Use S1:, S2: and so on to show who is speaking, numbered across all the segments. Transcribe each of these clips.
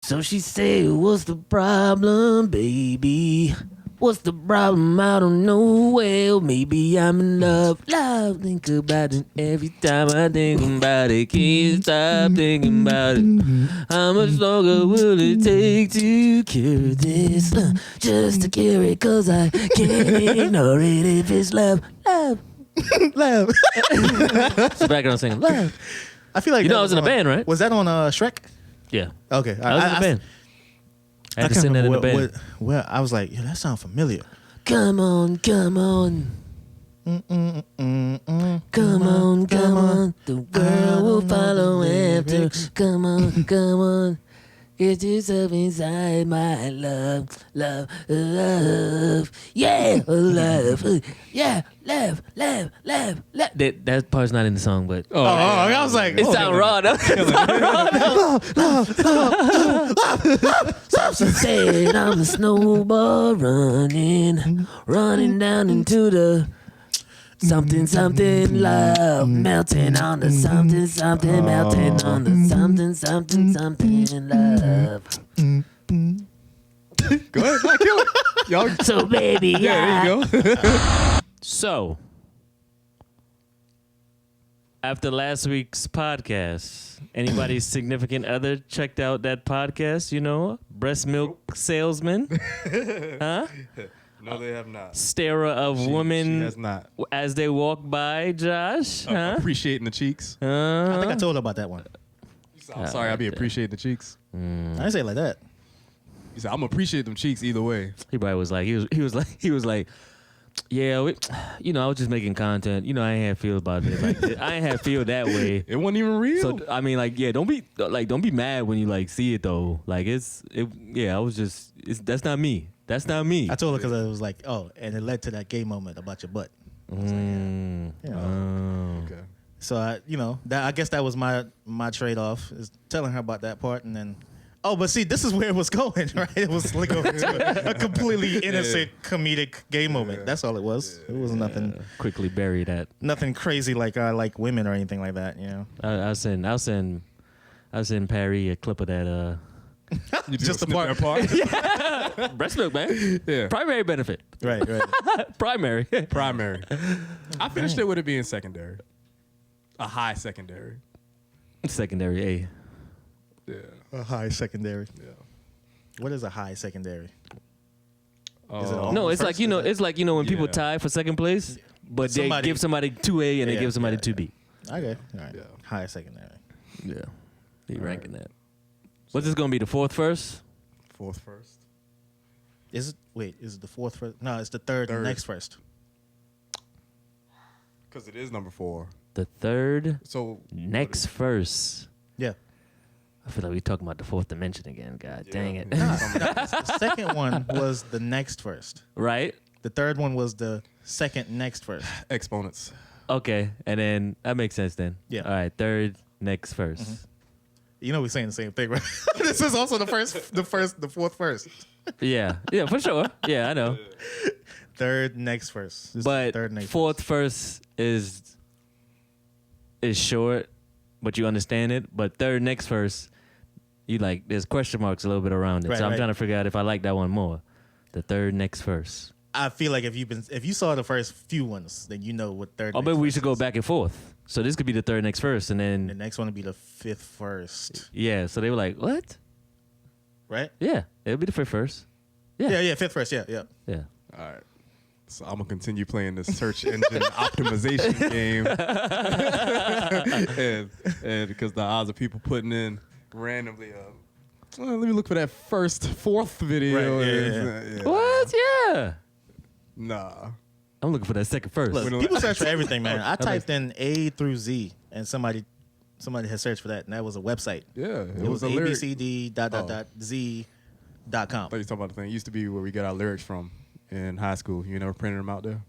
S1: So she said, what's the problem, baby? What's the problem? I don't know. Well, maybe I'm in love. Love, think about it every time I think about it. Can't stop thinking about it. How much longer will it take to cure this? Just to cure it, cause I can't ignore it if it's love. Love.
S2: Love.
S1: So background singing, love.
S2: I feel like
S1: I was in a band, right?
S2: Was that on Shrek?
S1: Yeah.
S2: Okay.
S1: I was in a band. I had to sing that in the band.
S2: Well, I was like, yeah, that sounds familiar.
S1: Come on, come on. Come on, come on. The world will follow after. Come on, come on. Get yourself inside my love, love, love. Yeah, love. Yeah, love, love, love, love. That part's not in the song, but
S2: I was like,
S1: it sounds raw though. So she said I'm a snowball running down into the something, something love, melting on the something, something, melting on the something, something, something love.
S3: Go ahead, kill it. Y'all.
S1: So baby,
S3: Yeah, there you go.
S1: So, after last week's podcast, anybody's significant other checked out that podcast, you know? Breast milk salesman? Huh?
S3: No, they have not.
S1: Starer of women
S3: She has not.
S1: as they walk by, Josh? Huh?
S3: Appreciating the cheeks.
S2: I think I told her about that one.
S3: I'm sorry, I be appreciating the cheeks.
S2: I didn't say it like that.
S3: He said, I'm appreciate them cheeks either way.
S1: He probably was like, he was like, yeah, I was just making content. I ain't had feel about it. Like, I ain't had feel that way.
S3: It wasn't even real.
S1: So I mean, like, yeah, don't be mad when you like see it though. Like, that's not me. That's not me.
S2: I told her because it was like, and it led to that gay moment about your butt. I was like,
S3: Okay.
S2: So I guess that was my trade off is telling her about that part, and then but see, this is where it was going, right? It was like a completely innocent comedic gay moment. That's all it was. It was nothing.
S1: Quickly bury that.
S2: Nothing crazy like I like women or anything like that.
S1: I'll send Perry a clip of that.
S2: Just the part.
S1: Yeah. Breast milk, man.
S3: Yeah.
S1: Primary benefit.
S2: Right.
S1: Primary.
S3: I finished it with it being secondary. A high secondary.
S1: Secondary A.
S3: Yeah.
S2: A high secondary.
S3: Yeah.
S2: What is a high secondary? Is it
S3: Oh.
S2: all
S1: No, it's
S2: first?
S1: like when people
S3: Yeah.
S1: tie for second place, but they
S2: Somebody-
S1: give somebody 2A and they give somebody 2B.
S2: Okay. All right.
S3: Yeah.
S2: High secondary.
S1: Yeah. He ranking that. What's this gonna be? The fourth first?
S3: Fourth first.
S2: Is it the fourth first? No, it's the third. Next first.
S3: Because it is number 4.
S1: The third
S3: So
S1: next first.
S2: Yeah.
S1: I feel like we're talking about the fourth dimension again. God dang it.
S2: The second one was the next first.
S1: Right?
S2: The third one was the second next first.
S3: exponents.
S1: Okay. And then that makes sense then.
S2: Yeah.
S1: All right. Third next first.
S2: We're saying the same thing, right? This is also the fourth first.
S1: Yeah. Yeah, for sure. Yeah, I know.
S2: Third next first. This is
S1: But
S2: third next
S1: fourth first is short, but you understand it. But third next first, there's question marks a little bit around it.
S2: Right,
S1: so I'm
S2: right.
S1: trying to figure out if I like that one more. The third next first.
S2: I feel like if you saw the first few ones, then you know what third.
S1: Oh,
S2: next
S1: maybe we
S2: first
S1: should go
S2: is.
S1: back and forth. So this could be the third next first, and
S2: The
S1: then
S2: next one would be the fifth first,
S1: yeah. So they were like, what?
S2: right?
S1: Yeah, it'll be the fifth first.
S2: Yeah, fifth first. Yeah.
S1: Yeah.
S3: All right. So I'm going to continue playing this search engine optimization game. and because the odds of people putting in randomly, let me look for that fourth video.
S2: Right, yeah,
S3: Yeah.
S1: What? Yeah.
S3: Nah.
S1: I'm looking for that second first.
S2: Look,
S3: We don't-
S2: people search for everything, man. I typed in A through Z, and somebody had searched for that, and that was a website.
S3: Yeah.
S2: It was
S3: a lyric.
S2: ABCD.Z.com.
S3: I thought you were talking about the thing. It used to be where we got our lyrics from in high school. You never printed them out there?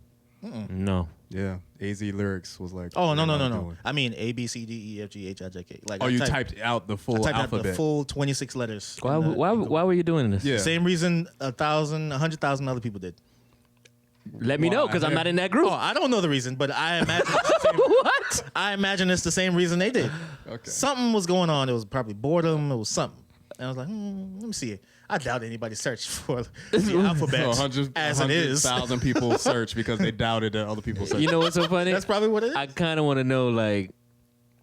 S1: No.
S3: Yeah. AZ lyrics was like.
S2: Oh, no.
S3: what I'm doing.
S2: I mean ABCDEFGHIJK. Like
S3: Oh,
S2: I
S3: you
S2: typed
S3: out the full
S2: out
S3: alphabet.
S2: the full 26 letters.
S1: Why
S2: in the-
S1: why were you doing this?
S3: Yeah.
S2: Same reason 100,000 other people did.
S1: Let me know, because I'm not in that group.
S2: Oh, I don't know the reason, but I imagine it's the same,
S1: What?
S2: I imagine it's the same reason they did.
S3: Okay.
S2: Something was going on. It was probably boredom. It was something. And I was like, let me see. I doubt anybody searched for the alphabet as it is.
S3: 100,000 people search because they doubted that other people searched.
S1: You know what's so funny?
S2: That's probably what it is.
S1: I kind of want to know, like,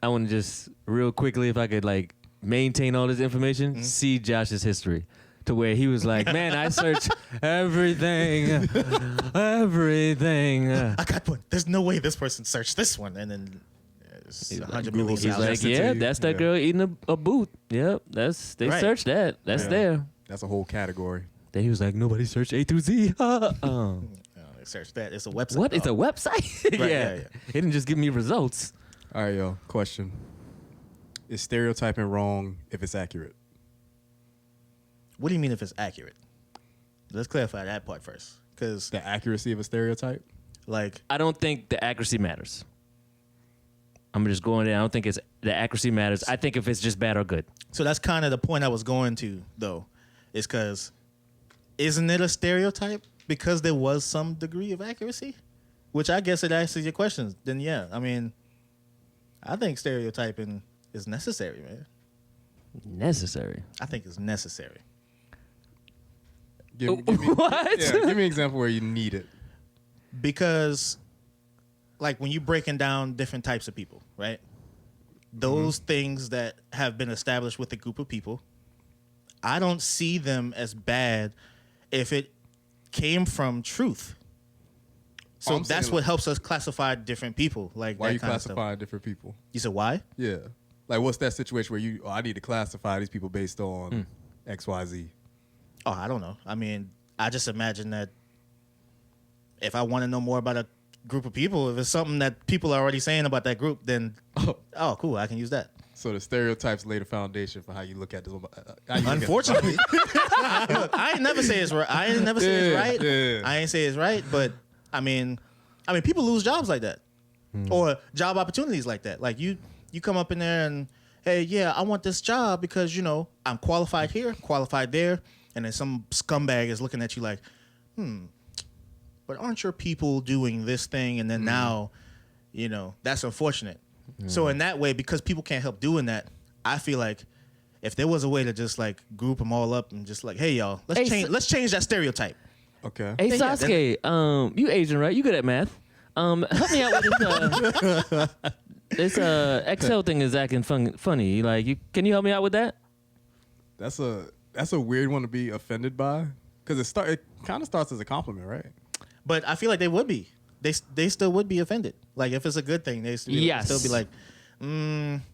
S1: I want to just real quickly, if I could, like, maintain all this information, see Josh's history. To where he was like, man, I search everything.
S2: I got one. There's no way this person searched this one. And then it's 100 million.
S1: He's like, yeah, that's that girl eating a boot. Yep, they searched that. That's there.
S3: That's a whole category.
S1: Then he was like, nobody searched A through Z.
S2: They searched that. It's a website.
S1: What? It's a website?
S2: Right,
S1: yeah. It didn't just give me results.
S3: All right, yo. Question: is stereotyping wrong if it's accurate?
S2: What do you mean if it's accurate? Let's clarify that part first. Because,
S3: The accuracy of a stereotype?
S2: like,
S1: I don't think the accuracy matters. I'm just going there. I don't think it's the accuracy matters. I think if it's just bad or good.
S2: so that's kind of the point I was going to, though, is because isn't it a stereotype because there was some degree of accuracy? Which I guess it answers your questions. Then, yeah, I mean, I think stereotyping is necessary, man.
S1: Necessary.
S2: I think it's necessary.
S3: Give me,
S1: What?
S3: Yeah, give me an example where you need it.
S2: Because, like, when you're breaking down different types of people, right? Those things that have been established with a group of people, I don't see them as bad if it came from truth. So
S3: I'm
S2: that's
S3: saying,
S2: what helps us classify different people. Like,
S3: Why
S2: that
S3: you
S2: kind of stuff.
S3: classifying different people?
S2: You said why?
S3: Yeah. Like, what's that situation where I need to classify these people based on X, Y, Z?
S2: Oh, I don't know. I mean, I just imagine that if I want to know more about a group of people, if it's something that people are already saying about that group, then, oh, cool, I can use that.
S3: So the stereotypes lay the foundation for how you look at this.
S2: Unfortunately, look, I ain't never say it's right. I ain't never say it's right.
S3: Yeah.
S2: I ain't say it's right, but I mean, people lose jobs like that, or job opportunities like that. Like you come up in there and, hey, yeah, I want this job because I'm qualified here, qualified there, and then some scumbag is looking at you like, but aren't your people doing this thing? And then now, that's unfortunate. So in that way, because people can't help doing that, I feel like if there was a way to just like group them all up and just like, hey y'all, let's change that stereotype.
S3: Okay.
S1: Hey,
S2: Yeah,
S1: Sasuke, you Asian, right? You good at math. Help me out with this Excel thing is acting funny. Like, can you help me out with that?
S3: That's a weird one to be offended by because it kind of starts as a compliment, right?
S2: But I feel like they would be. They still would be offended. Like if it's a good thing, they still be like,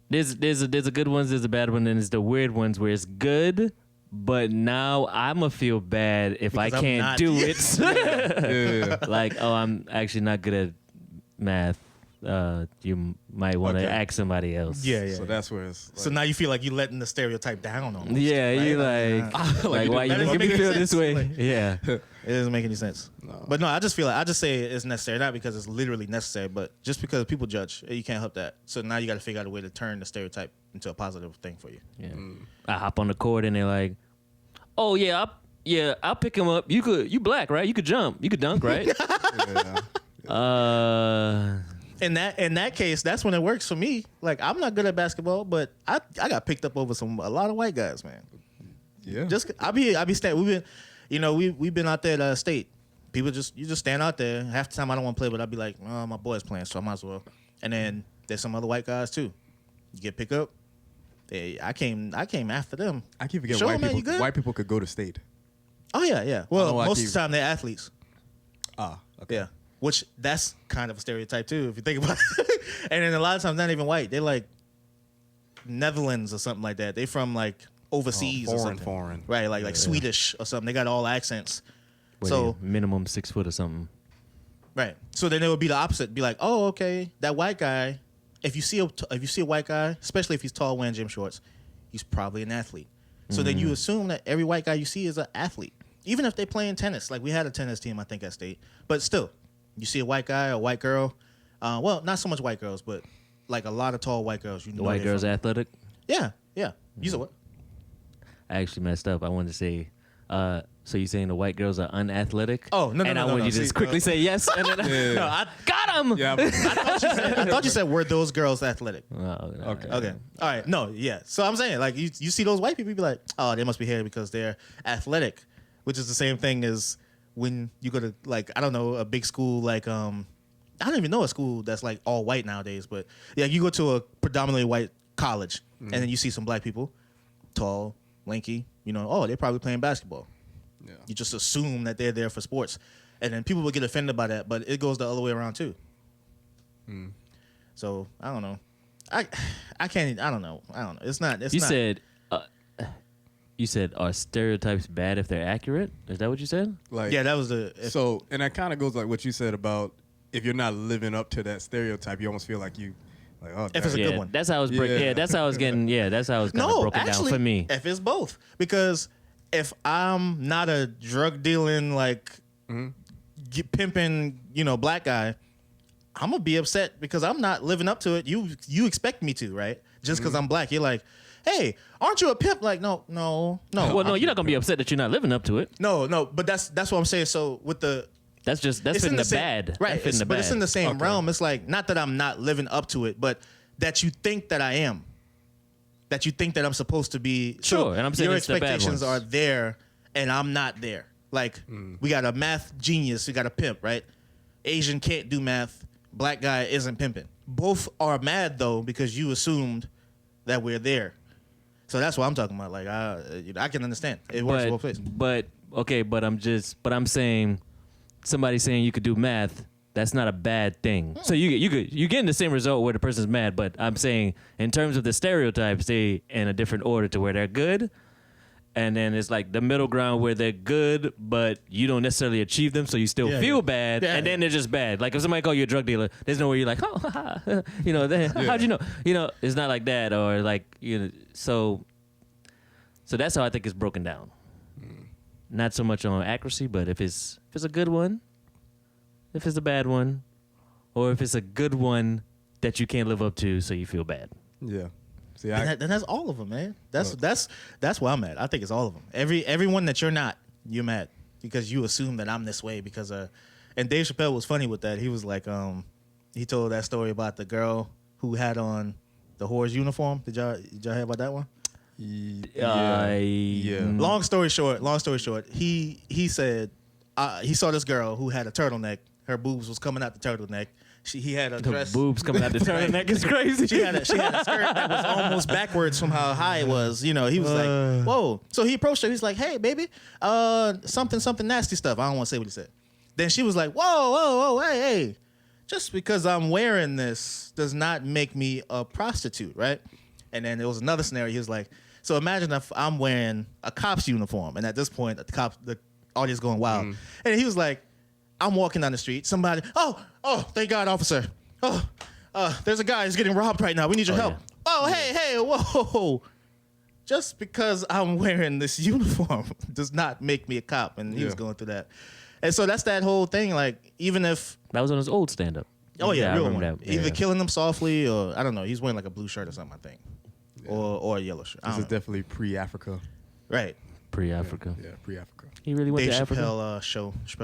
S1: There's a good ones, there's a bad one, and there's the weird ones where it's good, but now I'ma feel bad if I
S2: Because I'm
S1: can't
S2: not-
S1: do it.
S3: Yeah.
S1: Like, oh, I'm actually not good at math. You might want to
S3: Okay.
S1: ask somebody else.
S2: yeah.
S3: So that's where it's.
S2: So now you feel like you're letting the stereotype down almost.
S1: Yeah,
S2: right?
S1: you like why you
S2: that doesn't
S1: making me
S2: make
S1: feel
S2: any
S1: this
S2: sense.
S1: way?
S2: Like-
S1: Yeah.
S2: It doesn't make any sense.
S3: No.
S2: But no, I just say it's necessary, not because it's literally necessary, but just because people judge, you can't help that. So now you got to figure out a way to turn the stereotype into a positive thing for you.
S1: Yeah. I hop on the court and they're like, "Oh yeah, I'll pick him up. You black, right? You could jump. You could dunk, right?"
S3: Yeah.
S2: In that case, that's when it works for me. Like I'm not good at basketball, but I got picked up over a lot of white guys, man.
S3: Yeah.
S2: Just I be standing. We've been out there at state. People you just stand out there. Half the time I don't want to play, but I'll be like, oh, my boy's playing, so I might as well. And then there's some other white guys too. You get picked up. I came after them.
S3: I keep forgetting
S2: Show
S3: white
S2: 'em, man,
S3: people.
S2: you good?
S3: White people could go to state.
S2: Oh yeah. Well,
S3: I
S2: most
S3: keep-
S2: of the time they're athletes.
S3: Ah. Okay.
S2: Yeah. Which that's kind of a stereotype too, if you think about it. And then a lot of times not even white. They're like Netherlands or something like that. They from like overseas or something.
S3: Foreign.
S2: Right, like Swedish or something. They got all accents.
S1: Where
S2: So
S1: they're minimum 6 foot or something.
S2: right. So then it would be the opposite. Be like, oh, okay, that white guy. If you see a white guy, especially if he's tall wearing gym shorts, he's probably an athlete. So then you assume that every white guy you see is an athlete, even if they playing tennis. Like we had a tennis team, I think, at state. But still, you see a white guy or a white girl. Well, not so much white girls, but like a lot of tall white girls. You know
S1: The white
S2: they're
S1: girl's
S2: from-
S1: athletic.
S2: Yeah. You said what?
S1: I actually messed up. I wanted to say So you saying the white girls are unathletic?
S2: Oh, no,
S1: And I
S2: no,
S1: want
S2: no.
S1: you to just quickly say yes, and then
S3: Yeah.
S2: No, I
S1: got him.
S3: Yeah.
S2: I thought you said were those girls athletic?
S1: Oh, no,
S3: Okay.
S1: no.
S2: Okay. All right. No, yeah. So I'm saying, like, you see those white people, you be like, oh, they must be here because they're athletic, which is the same thing as when you go to, like, I don't know, a big school like, I don't even know a school that's, like, all white nowadays, but, yeah, you go to a predominantly white college, and then you see some black people, tall, lanky, oh, they're probably playing basketball.
S3: Yeah.
S2: You just assume that they're there for sports. And then people will get offended by that, but it goes the other way around, too. So, I don't know. I can't. I don't know. It's not.
S1: You said are stereotypes bad if they're accurate? Is that what you said?
S3: Like,
S2: Yeah, that was
S3: so, and that kind of goes like what you said about if you're not living up to that stereotype, you almost feel like you, like, oh,
S2: If it's a
S1: Yeah,
S2: good one.
S1: that's how I was.
S3: Yeah.
S1: That's how I was getting. Yeah, that's how I was kind of
S2: No,
S1: broken
S2: actually,
S1: down for me.
S2: if it's both, because if I'm not a drug dealing like pimping, black guy, I'm gonna be upset because I'm not living up to it. You expect me to, right? Just because I'm black, you're like, hey, aren't you a pimp? Like, no.
S1: Well, no, you're not gonna be upset that you're not living up to it.
S2: No, but that's what I'm saying. So with the
S1: That's
S2: it's
S1: fitting the
S2: same,
S1: bad.
S2: right?
S1: That's fitting the
S2: But
S1: bad.
S2: it's in the same
S3: Okay.
S2: realm. It's like not that I'm not living up to it, but that you think that I am. That you think that I'm supposed to be.
S1: Sure, and I'm saying
S2: your
S1: it's the bad
S2: expectations
S1: ones.
S2: are there, and I'm not there. Like we got a math genius, we got a pimp, right? Asian can't do math. Black guy isn't pimping. Both are mad though because you assumed that we're there. So that's what I'm talking about. Like I can understand. It works both ways.
S1: But I'm saying somebody saying you could do math, that's not a bad thing. So you getting the same result where the person's mad, but I'm saying in terms of the stereotypes, they in a different order to where they're good. And then it's like the middle ground where they're good, but you don't necessarily achieve them, so you still
S2: Yeah,
S1: feel
S2: yeah.
S1: bad,
S2: Yeah,
S1: and then they're just bad. Like if somebody call you a drug dealer, there's no way you're like, oh, how'd you know? It's not like that, or like So that's how I think it's broken down. Not so much on accuracy, but if it's a good one, if it's a bad one, or if it's a good one that you can't live up to, so you feel bad.
S3: Yeah. See,
S2: And that's all of them, man. That's why I'm mad. I think it's all of them. Everyone that you're not, you're mad because you assume that I'm this way because and Dave Chappelle was funny with that. He was like, he told that story about the girl who had on the whore's uniform. Did y'all hear about that one?
S3: yeah.
S2: Long story short, he said he saw this girl who had a turtleneck. Her boobs was coming out the turtleneck. He had a
S1: The
S2: dress.
S1: boobs coming out the turtleneck is crazy.
S2: She had a skirt that was almost backwards from how high it was. He was like, whoa. So he approached her. He's like, hey, baby, something nasty stuff. I don't want to say what he said. Then she was like, whoa, hey. Just because I'm wearing this does not make me a prostitute, right? And then there was another scenario. He was like, so imagine if I'm wearing a cop's uniform. And at this point, the audience going wild. And he was like, I'm walking down the street. Somebody, oh, thank God, officer. There's a guy who's getting robbed right now. We need your help.
S1: Yeah.
S2: Oh, hey, whoa. Just because I'm wearing this uniform does not make me a cop. And he was going through that. And so that's that whole thing. Like, even if...
S1: That was on his old stand-up.
S2: Oh, yeah,
S1: I
S2: real
S1: remember
S2: one.
S1: that.
S2: Either
S1: Yeah.
S2: killing them softly or, I don't know, he's wearing like a blue shirt or something, I think. Or a yellow shirt. I
S3: This
S2: don't
S3: is
S2: know.
S3: definitely pre-Africa.
S2: Right.
S1: Pre-Africa.
S3: Yeah, pre-Africa.
S1: He really went
S2: Dave
S1: to Africa?
S2: Chappelle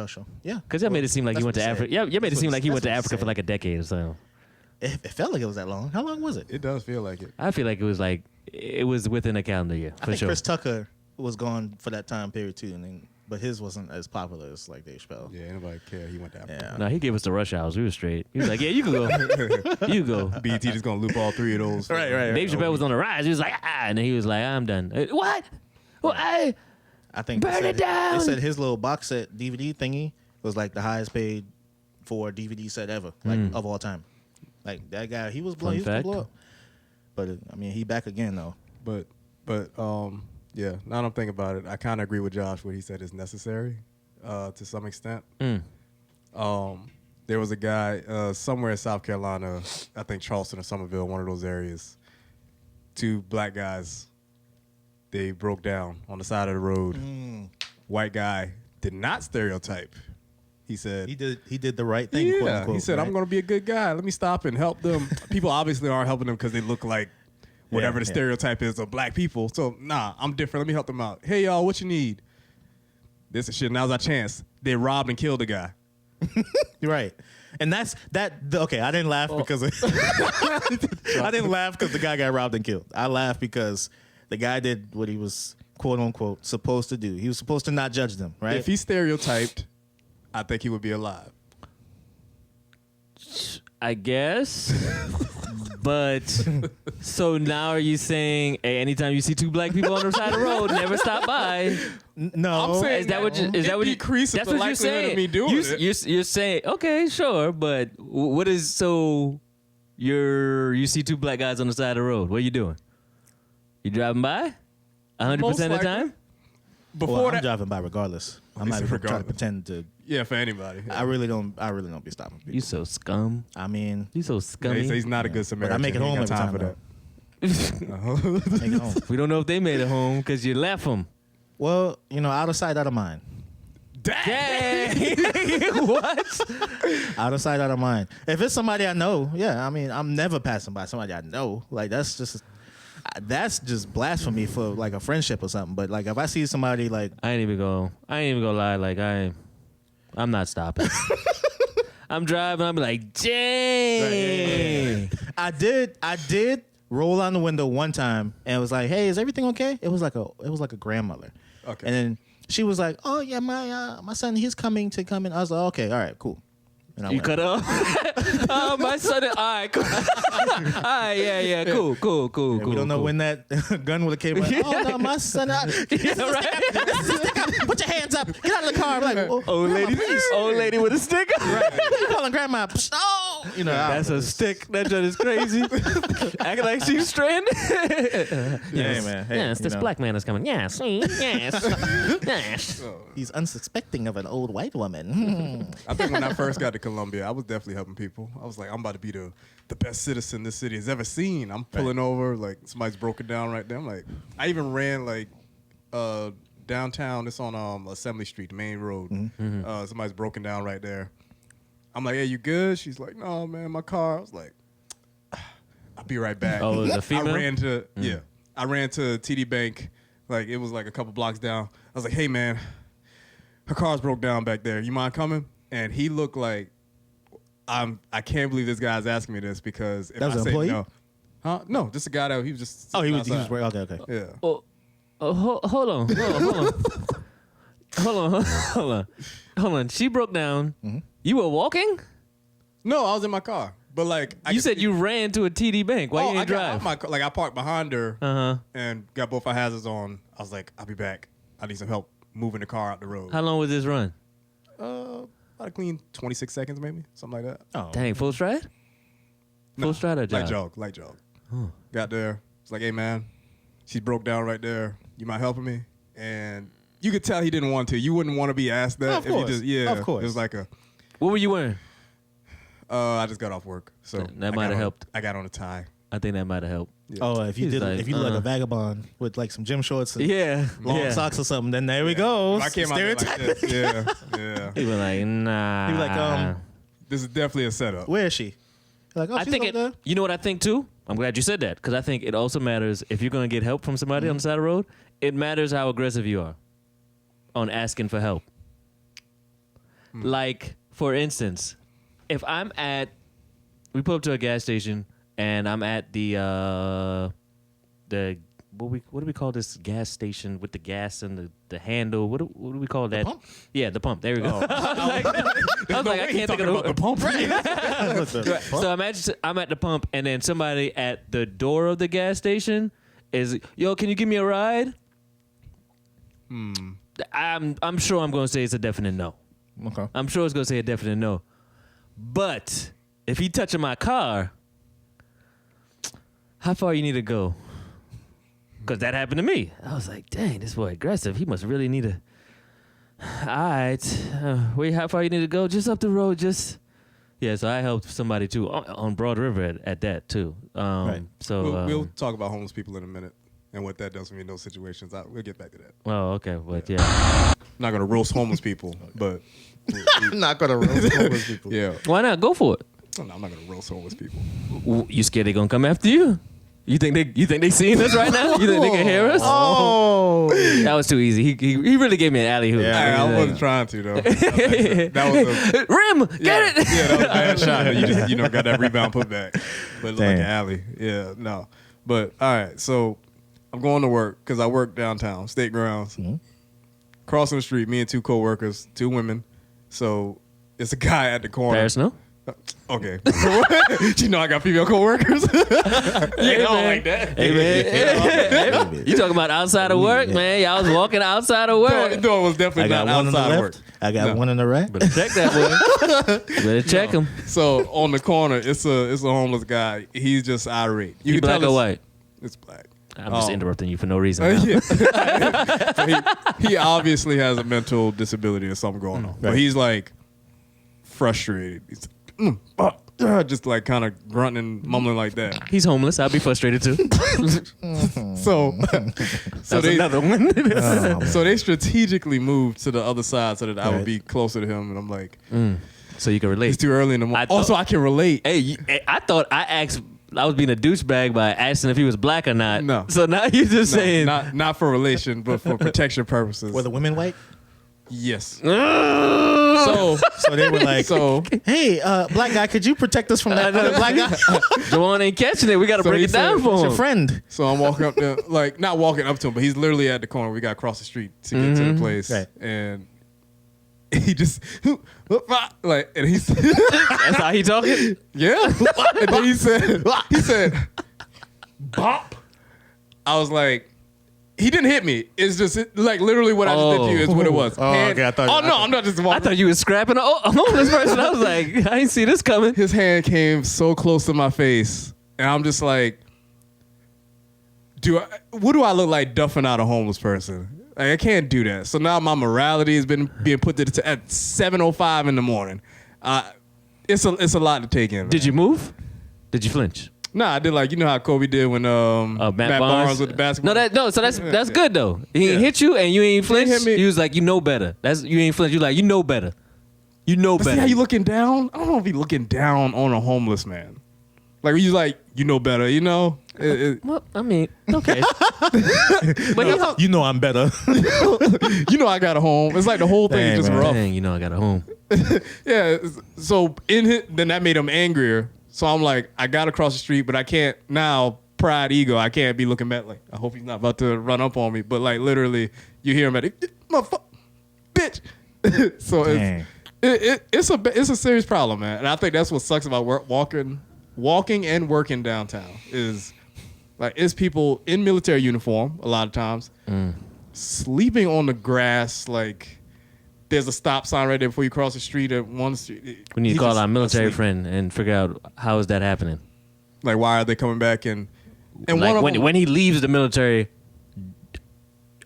S2: show. Yeah.
S1: Because that made it seem like he
S2: That's
S1: went to
S2: what he
S1: Africa.
S2: said.
S1: Yeah, you made it seem like he went to
S2: That's what he
S1: Africa for
S2: said.
S1: like a decade or so.
S2: It felt like it was that long. How long was it?
S3: It does feel like it.
S1: I feel like it was within a calendar year,
S2: I
S1: for
S2: think
S1: sure.
S2: Chris Tucker was gone for that time period too, but his wasn't as popular as like Dave Chappelle.
S3: Yeah, anybody care. He went to Africa.
S2: Yeah.
S1: No, he gave us the rush hours. We were straight. He was like, yeah, you can go. You go.
S3: BET just gonna loop all three of those.
S2: Right.
S1: Dave Chappelle was on the rise. He was like, and then he was like, I'm done. What? Well,
S2: I think
S1: Burn it down.
S2: They said his little box set DVD thingy was like the highest paid for DVD set ever, like of all time. Like that guy, he was
S1: Fun
S2: he was gonna
S1: fact.
S2: blow up. But I mean, he back again though.
S3: But yeah. Now that I'm thinking about it, I kind of agree with Josh. What he said is necessary to some extent. There was a guy somewhere in South Carolina, I think Charleston or Somerville, one of those areas. Two black guys, they broke down on the side of the road. White guy did not stereotype. He said
S2: He did the right thing. quote,
S3: yeah,
S2: unquote,
S3: he said,
S2: right?
S3: I'm going to be a good guy. Let me stop and help them. People obviously aren't helping them because they look like whatever the
S2: Yeah.
S3: stereotype is of black people. So, nah, I'm different. Let me help them out. Hey, y'all, what you need? This is shit. Now's our chance. They robbed and killed the guy.
S2: You're right. And that's that. Okay, I didn't laugh because I didn't laugh because the guy got robbed and killed. I laughed because the guy did what he was quote unquote supposed to do. He was supposed to not judge them, right?
S3: If he stereotyped, I think he would be alive.
S1: I guess. But so now are you saying, hey, anytime you see two black people on the side of the road, never stop by?
S2: No,
S3: I'm saying
S1: Is that what you? Is that what you?
S3: decreases
S1: That's
S3: the
S1: what you're
S3: likelihood
S1: saying.
S3: of me doing it.
S1: You're saying okay, sure, but what is so? You see two black guys on the side of the road. What are you doing? You driving by? 100% of the
S3: likely.
S1: time?
S2: well, I'm driving by regardless. I'm
S3: He
S2: not
S3: said
S2: even trying to
S3: regardless.
S2: pretend to.
S3: Yeah, for anybody.
S2: I really don't be stopping people.
S1: You so scum.
S2: I mean,
S1: You so
S3: Yeah,
S1: scummy.
S3: he's not a good
S2: but
S3: Samaritan.
S2: I make it
S3: He ain't
S2: home
S3: got
S2: every time
S3: for
S2: though.
S3: that.
S2: Make it home.
S1: We don't know if they made it home because you left them.
S2: Well, out of sight, out of mind.
S1: Dang! What?
S2: Out of sight, out of mind. If it's somebody I know, yeah, I mean, I'm never passing by somebody I know. Like that's just blasphemy for like a friendship or something. But like if I see somebody like
S1: I ain't even gonna lie. Like I'm not stopping. I'm driving. I'm like, dang.
S2: I did roll on the window one time and it was like, hey, is everything okay? It was like a grandmother.
S3: Okay.
S2: And then she was like, oh yeah, my son, he's coming to come in. I was like, okay, all right, cool. And I
S1: You
S2: went.
S1: cut off? Oh, my son. All right, cool. All right, yeah, cool.
S2: Yeah, we don't know
S1: cool.
S2: when that gun would have came out. Oh no, my son.
S1: Yeah, right?
S2: Put your hands up. Get out of the car. I'm like, oh,
S1: Old
S2: grandma,
S1: lady,
S2: please.
S1: old lady with a stick.
S2: You calling grandma? Oh,
S1: That's a stick. That joint is crazy. Acting like she's stranded.
S2: Yeah, man. Hey,
S1: Yes, this black man is coming. Yes, yes, yes.
S2: He's unsuspecting of an old white woman.
S3: I think when I first got to Colombia, I was definitely helping people. I was like, I'm about to be the best citizen this city has ever seen. I'm pulling over, like somebody's broken down right there. I'm like, I even ran like downtown. It's on Assembly Street, the main road. Somebody's broken down right there. I'm like, hey, you good? She's like, no, man, my car. I was like, I'll be right back.
S1: Oh, the female?
S3: I ran to TD Bank. Like it was like a couple blocks down. I was like, hey, man, her car's broke down back there. You mind coming? And he looked like, I can't believe this guy's asking me this because if
S2: That was
S3: I
S2: an
S3: say
S2: employee?
S3: no, no, just a guy that he was just.
S2: Oh, he was
S3: outside.
S2: okay.
S3: Yeah.
S1: Oh, hold on. She broke down. You were walking?
S3: No, I was in my car, but like
S1: You said you ran to a TD Bank. Why you
S3: I
S1: didn't
S3: got
S1: drive?
S3: out my car, like I parked behind her
S1: Uh-huh.
S3: and got both our hazards on. I was like, I'll be back. I need some help moving the car out the road.
S1: How long was this run?
S3: About a clean 26 seconds, maybe something like that.
S2: Oh,
S1: Dang, full stride? Full stride or jog?
S3: Light jog. Got there. It's like, hey man, she broke down right there. You mind helping me? And you could tell he didn't want to. You wouldn't want to be asked that.
S2: Of course.
S3: If you just,
S2: Of course.
S3: It was like a.
S1: What were you wearing?
S3: I just got off work, so
S1: That might have helped.
S3: I got on a tie.
S1: I think that might have helped.
S3: Yeah.
S2: Oh, if you
S1: He's like,
S2: look like a vagabond with like some gym shorts and
S1: Yeah.
S2: long
S1: yeah.
S2: socks or something, then there we go.
S3: I came out there like
S2: Stereotype.
S3: this. Yeah.
S1: He was like, nah.
S2: He was like,
S3: This is definitely a setup.
S2: Where is she? You're like, oh,
S1: I
S2: she's
S1: think
S2: up there.
S1: you know what I think too? I'm glad you said that because I think it also matters if you're going to get help from somebody on the side of the road, it matters how aggressive you are on asking for help. Like, for instance, if we pull up to a gas station and I'm at the what do we call this gas station with the gas and the handle? What do we call that?
S2: pump?
S1: Yeah, the pump. There we go. I was like, I can't think of
S3: the pump.
S1: So I'm at the pump, and then somebody at the door of the gas station is, yo, can you give me a ride? I'm sure I'm going to say it's a definite no.
S2: Okay.
S1: I'm sure it's going to say a definite no. But if he touching my car, how far you need to go? Because that happened to me. I was like, dang, this boy aggressive. He must really need a... All right. Wait, how far you need to go? Just up the road, Yeah, so I helped somebody too on Broad River at that too.
S2: Right.
S1: So
S3: We'll talk about homeless people in a minute and what that does for me in those situations. We'll get back to that.
S1: Oh, okay, but yeah.
S3: I'm not gonna roast homeless people, but
S2: I'm not gonna roast homeless people.
S3: yeah,
S1: Why not? Go for it.
S3: I'm not gonna roast homeless people.
S1: You scared they gonna come after you? You think they seeing us right now? You think they can hear us?
S2: Oh,
S1: That was too easy. He really gave me an alley hoop.
S2: Yeah.
S3: I wasn't trying to though. That was a
S1: Rim, get it.
S3: Yeah, that was a bad shot. You just got that rebound put back, but it looked like
S2: Damn.
S3: an alley. Yeah, no. But all right, so I'm going to work because I work downtown, State Grounds. Crossing the street, me and two coworkers, two women. So it's a guy at the corner.
S1: Paris, no?
S3: Okay. You know I got female coworkers.
S1: Hey,
S3: don't
S1: man.
S3: like that.
S1: Hey, man. You talking about outside of work, man? Y'all was walking outside of work.
S3: No, it was
S2: I
S3: definitely
S2: got
S3: not
S2: one on the
S3: outside of work.
S2: left. I got one on the right.
S1: Better check that boy. Better check him.
S3: So on the corner, it's a homeless guy. He's just irate. You
S1: You
S3: can
S1: black
S3: tell
S1: or
S3: it's-
S1: white?
S3: It's black.
S1: I'm just interrupting you for no reason. now.
S3: Yeah. So he obviously has a mental disability or something going on. But
S2: Right.
S3: he's like frustrated. He's just like kind of grunting, mumbling like that.
S1: He's homeless. I'd be frustrated too.
S3: So
S1: That's
S3: they
S1: another one.
S3: so they strategically moved to the other side so that I would
S2: Right.
S3: be closer to him. And I'm like,
S1: So you can relate.
S3: it's too early in the morning. Also, I can relate.
S1: Hey, I thought I was being a douchebag by asking if he was black or not.
S3: No.
S1: So now you're just
S3: No,
S1: saying.
S3: not for relation, but for protection purposes.
S2: Were the women white?
S3: Yes.
S1: So
S2: So they were like,
S3: So
S2: "Hey, black guy, could you protect us from that other black guy?
S1: Joanne ain't catching it. We got to
S3: So
S1: break
S3: he
S1: it down
S3: said,
S1: for
S2: It's
S1: him.
S2: your friend."
S3: So I'm walking up there, like not walking up to him, but he's literally at the corner. We got to cross the street to get to the place,
S2: Right.
S3: and he just like, and he's
S1: That's how he talking.
S3: yeah, and then he said, bop. I was like, he didn't hit me. It's just like literally what I just did to you is what it was.
S2: Oh, okay, I thought-
S3: I'm not just walking.
S1: I thought you was scrapping a homeless person. I was like, I ain't see this coming.
S3: His hand came so close to my face, and I'm just like, what do I look like duffing out a homeless person? Like, I can't do that. So now my morality has been being put to at 7:05 in the morning. It's a lot to take in.
S1: Did you move? Did you flinch?
S3: Nah, I did like, you know how Kobe did when
S1: Matt
S3: Barnes with the basketball.
S1: So that's good though. He ain't hit you and you ain't flinch.
S3: hit me.
S1: He was like, you know better. You ain't flinch. You like, you know better. You know
S3: But
S1: better.
S3: see how you looking down? I don't know if he looking down on a homeless man. Like you like, you know better, you know?
S1: Well, I mean, okay. But
S2: You know I'm better.
S3: You know I got a home. It's like the whole thing
S2: Dang,
S3: is just
S2: man.
S3: rough.
S1: dang, you know I got a home.
S3: Yeah. So then that made him angrier. So I'm like, I got to cross the street, but I can't now. Pride, ego. I can't be looking back like, I hope he's not about to run up on me. But like literally, you hear him at it, motherfucker, bitch. So
S2: Dang.
S3: it's a serious problem, man. And I think that's what sucks about walking and working downtown is like it's people in military uniform a lot of times sleeping on the grass. Like there's a stop sign right there before you cross the street at one street.
S1: We need
S3: He
S1: to call
S3: just
S1: our military
S3: asleep.
S1: friend and figure out how is that happening.
S3: Like why are they coming back and one
S1: Like
S3: of them,
S1: when he leaves the military,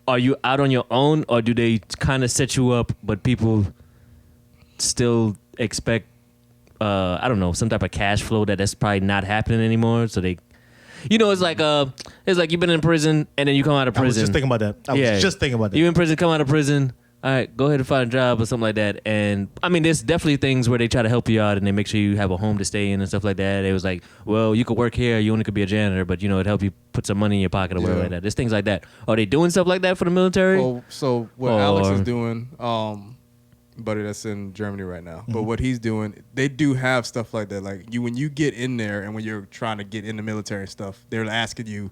S1: are you out on your own or do they kind of set you up, but people still expect, I don't know, some type of cash flow that's probably not happening anymore? So they, it's like you've been in prison and then you come out of
S2: I was
S1: prison.
S2: just thinking about that. I was just thinking about that.
S1: You in prison, come out of prison. All right, go ahead and find a job or something like that. And I mean, there's definitely things where they try to help you out and they make sure you have a home to stay in and stuff like that. It was like, well, you could work here, you only could be a janitor, but it'd help you put some money in your pocket or whatever
S3: Yeah.
S1: like that. There's things like that. Are they doing stuff like that for the military?
S3: So what Alex is
S1: Or-
S3: doing, buddy, that's in Germany right now. But what he's doing, they do have stuff like that. Like when you get in there and when you're trying to get in the military and stuff, they're asking you,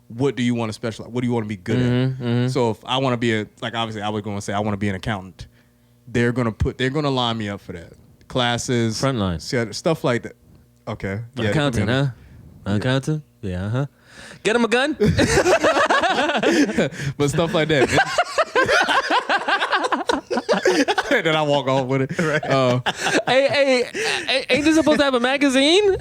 S3: what do you want to specialize? What do you want to be good at? So if I want to be obviously I was going to say I want to be an accountant. They're going to line me up for that. Classes,
S1: Frontline.
S3: stuff like that. Okay. Yeah,
S1: Accountant, huh? Accountant? Yeah, uh-huh. Get him a gun?
S3: But stuff like that. And then I walk off with it. Right.
S1: hey, ain't this supposed to have a magazine?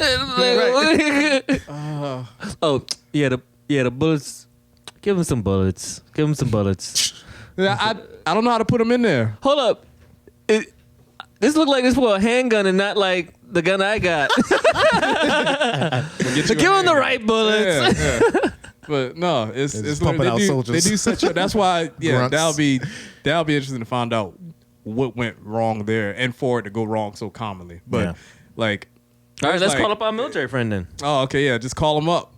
S1: The bullets. Give him some bullets.
S3: I don't know how to put them in there.
S1: Hold up. This look like this for a handgun and not like the gun I got. So give him the right bullets.
S3: Yeah. But no, it's
S2: just pumping out soldiers.
S3: They do such a. That's why, yeah,
S2: Grunts.
S3: that'll be interesting to find out what went wrong there and for it to go wrong so commonly. But
S2: Yeah.
S3: like,
S1: All right, let's
S3: like-
S1: call up our military friend then.
S3: Oh, okay, yeah, just call them up.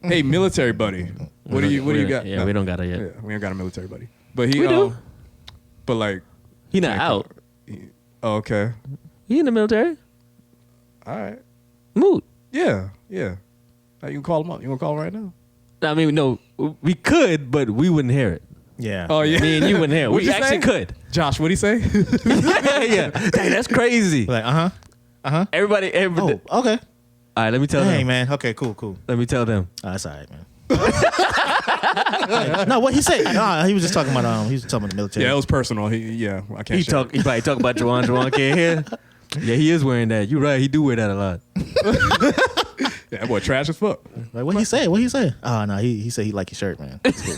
S3: Hey, military buddy. What do you got?
S1: Yeah,
S3: No.
S1: we don't got it yet.
S3: Yeah, we ain't got a military buddy. But he
S1: We do.
S3: But like,
S1: He not out.
S3: oh, okay.
S1: He in the military.
S3: All right.
S1: Moot.
S3: Yeah. You can call him up. You want to call him right now?
S1: I mean, no, we could, but we wouldn't hear it.
S2: Yeah.
S3: Oh yeah.
S1: Me and you wouldn't hear it.
S3: What'd
S1: We
S3: you
S1: actually
S3: say?
S1: could.
S3: Josh, what'd he say?
S1: Yeah. Dang, that's crazy.
S2: Like,
S1: Everybody.
S2: Oh, okay.
S1: All right, let me tell
S2: Hey,
S1: them.
S2: man. Okay, cool.
S1: Let me tell them.
S2: Oh, that's all right, man. No, what he said? Nah, he was just talking about the military.
S3: Yeah, it was personal. I can't.
S1: He
S3: share it.
S1: probably talk about Juwan. Juwan can't hear. Yeah, he is wearing that. You're right. He do wear that a lot.
S3: Yeah, that boy trash as fuck.
S2: Like, what he say? Oh no, he said he like your shirt, man. It's cool.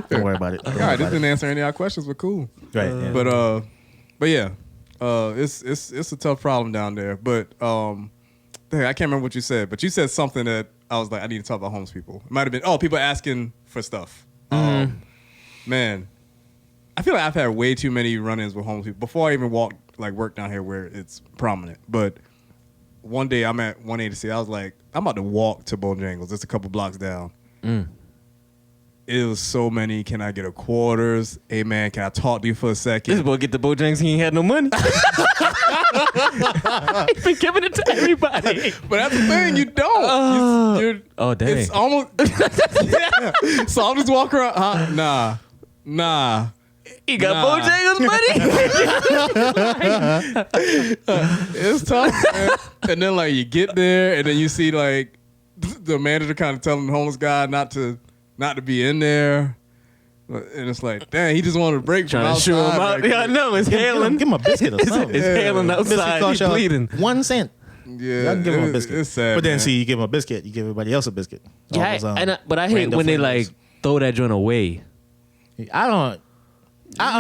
S2: Don't worry about it.
S3: All right, this didn't answer any of our questions, but cool.
S2: Right. Yeah.
S3: But yeah, it's a tough problem down there. But I can't remember what you said, but you said something that I was like, I need to talk about homeless people. It might have been people asking for stuff. Man, I feel like I've had way too many run-ins with homeless people before I even work down here where it's prominent. But one day I'm at 180C. I was like, I'm about to walk to Bojangles. It's a couple blocks down. It was so many. Can I get a quarters? Hey man, can I talk to you for a second?
S1: This boy get the Bojangles. He ain't had no money. He been giving it to everybody.
S3: But that's the thing, you don't. You're,
S1: Oh dang.
S3: it's almost. Yeah. So I'll just walk around. Nah.
S1: He got
S3: Nah.
S1: Bojangles money.
S3: It's tough, man. And then like you get there, and then you see like the manager kind of telling the homeless guy not to be in there, and it's like, dang, he just wanted a break from
S1: Trying to shoot him
S3: outside.
S1: out.
S3: Right
S1: Yeah, I know. It's hailing.
S2: Give him a biscuit or something.
S1: It's hailing
S2: Biscuit
S1: outside.
S2: cost
S1: He's
S2: y'all
S1: bleeding.
S2: 1 cent.
S3: Yeah,
S2: Y'all can give him a biscuit.
S3: It's sad.
S2: But then
S3: man.
S2: see, you give him a biscuit, you give everybody else a biscuit. All
S1: Yeah,
S2: those,
S1: but I hate
S2: random
S1: when they
S2: flavors.
S1: like throw that joint away.
S2: I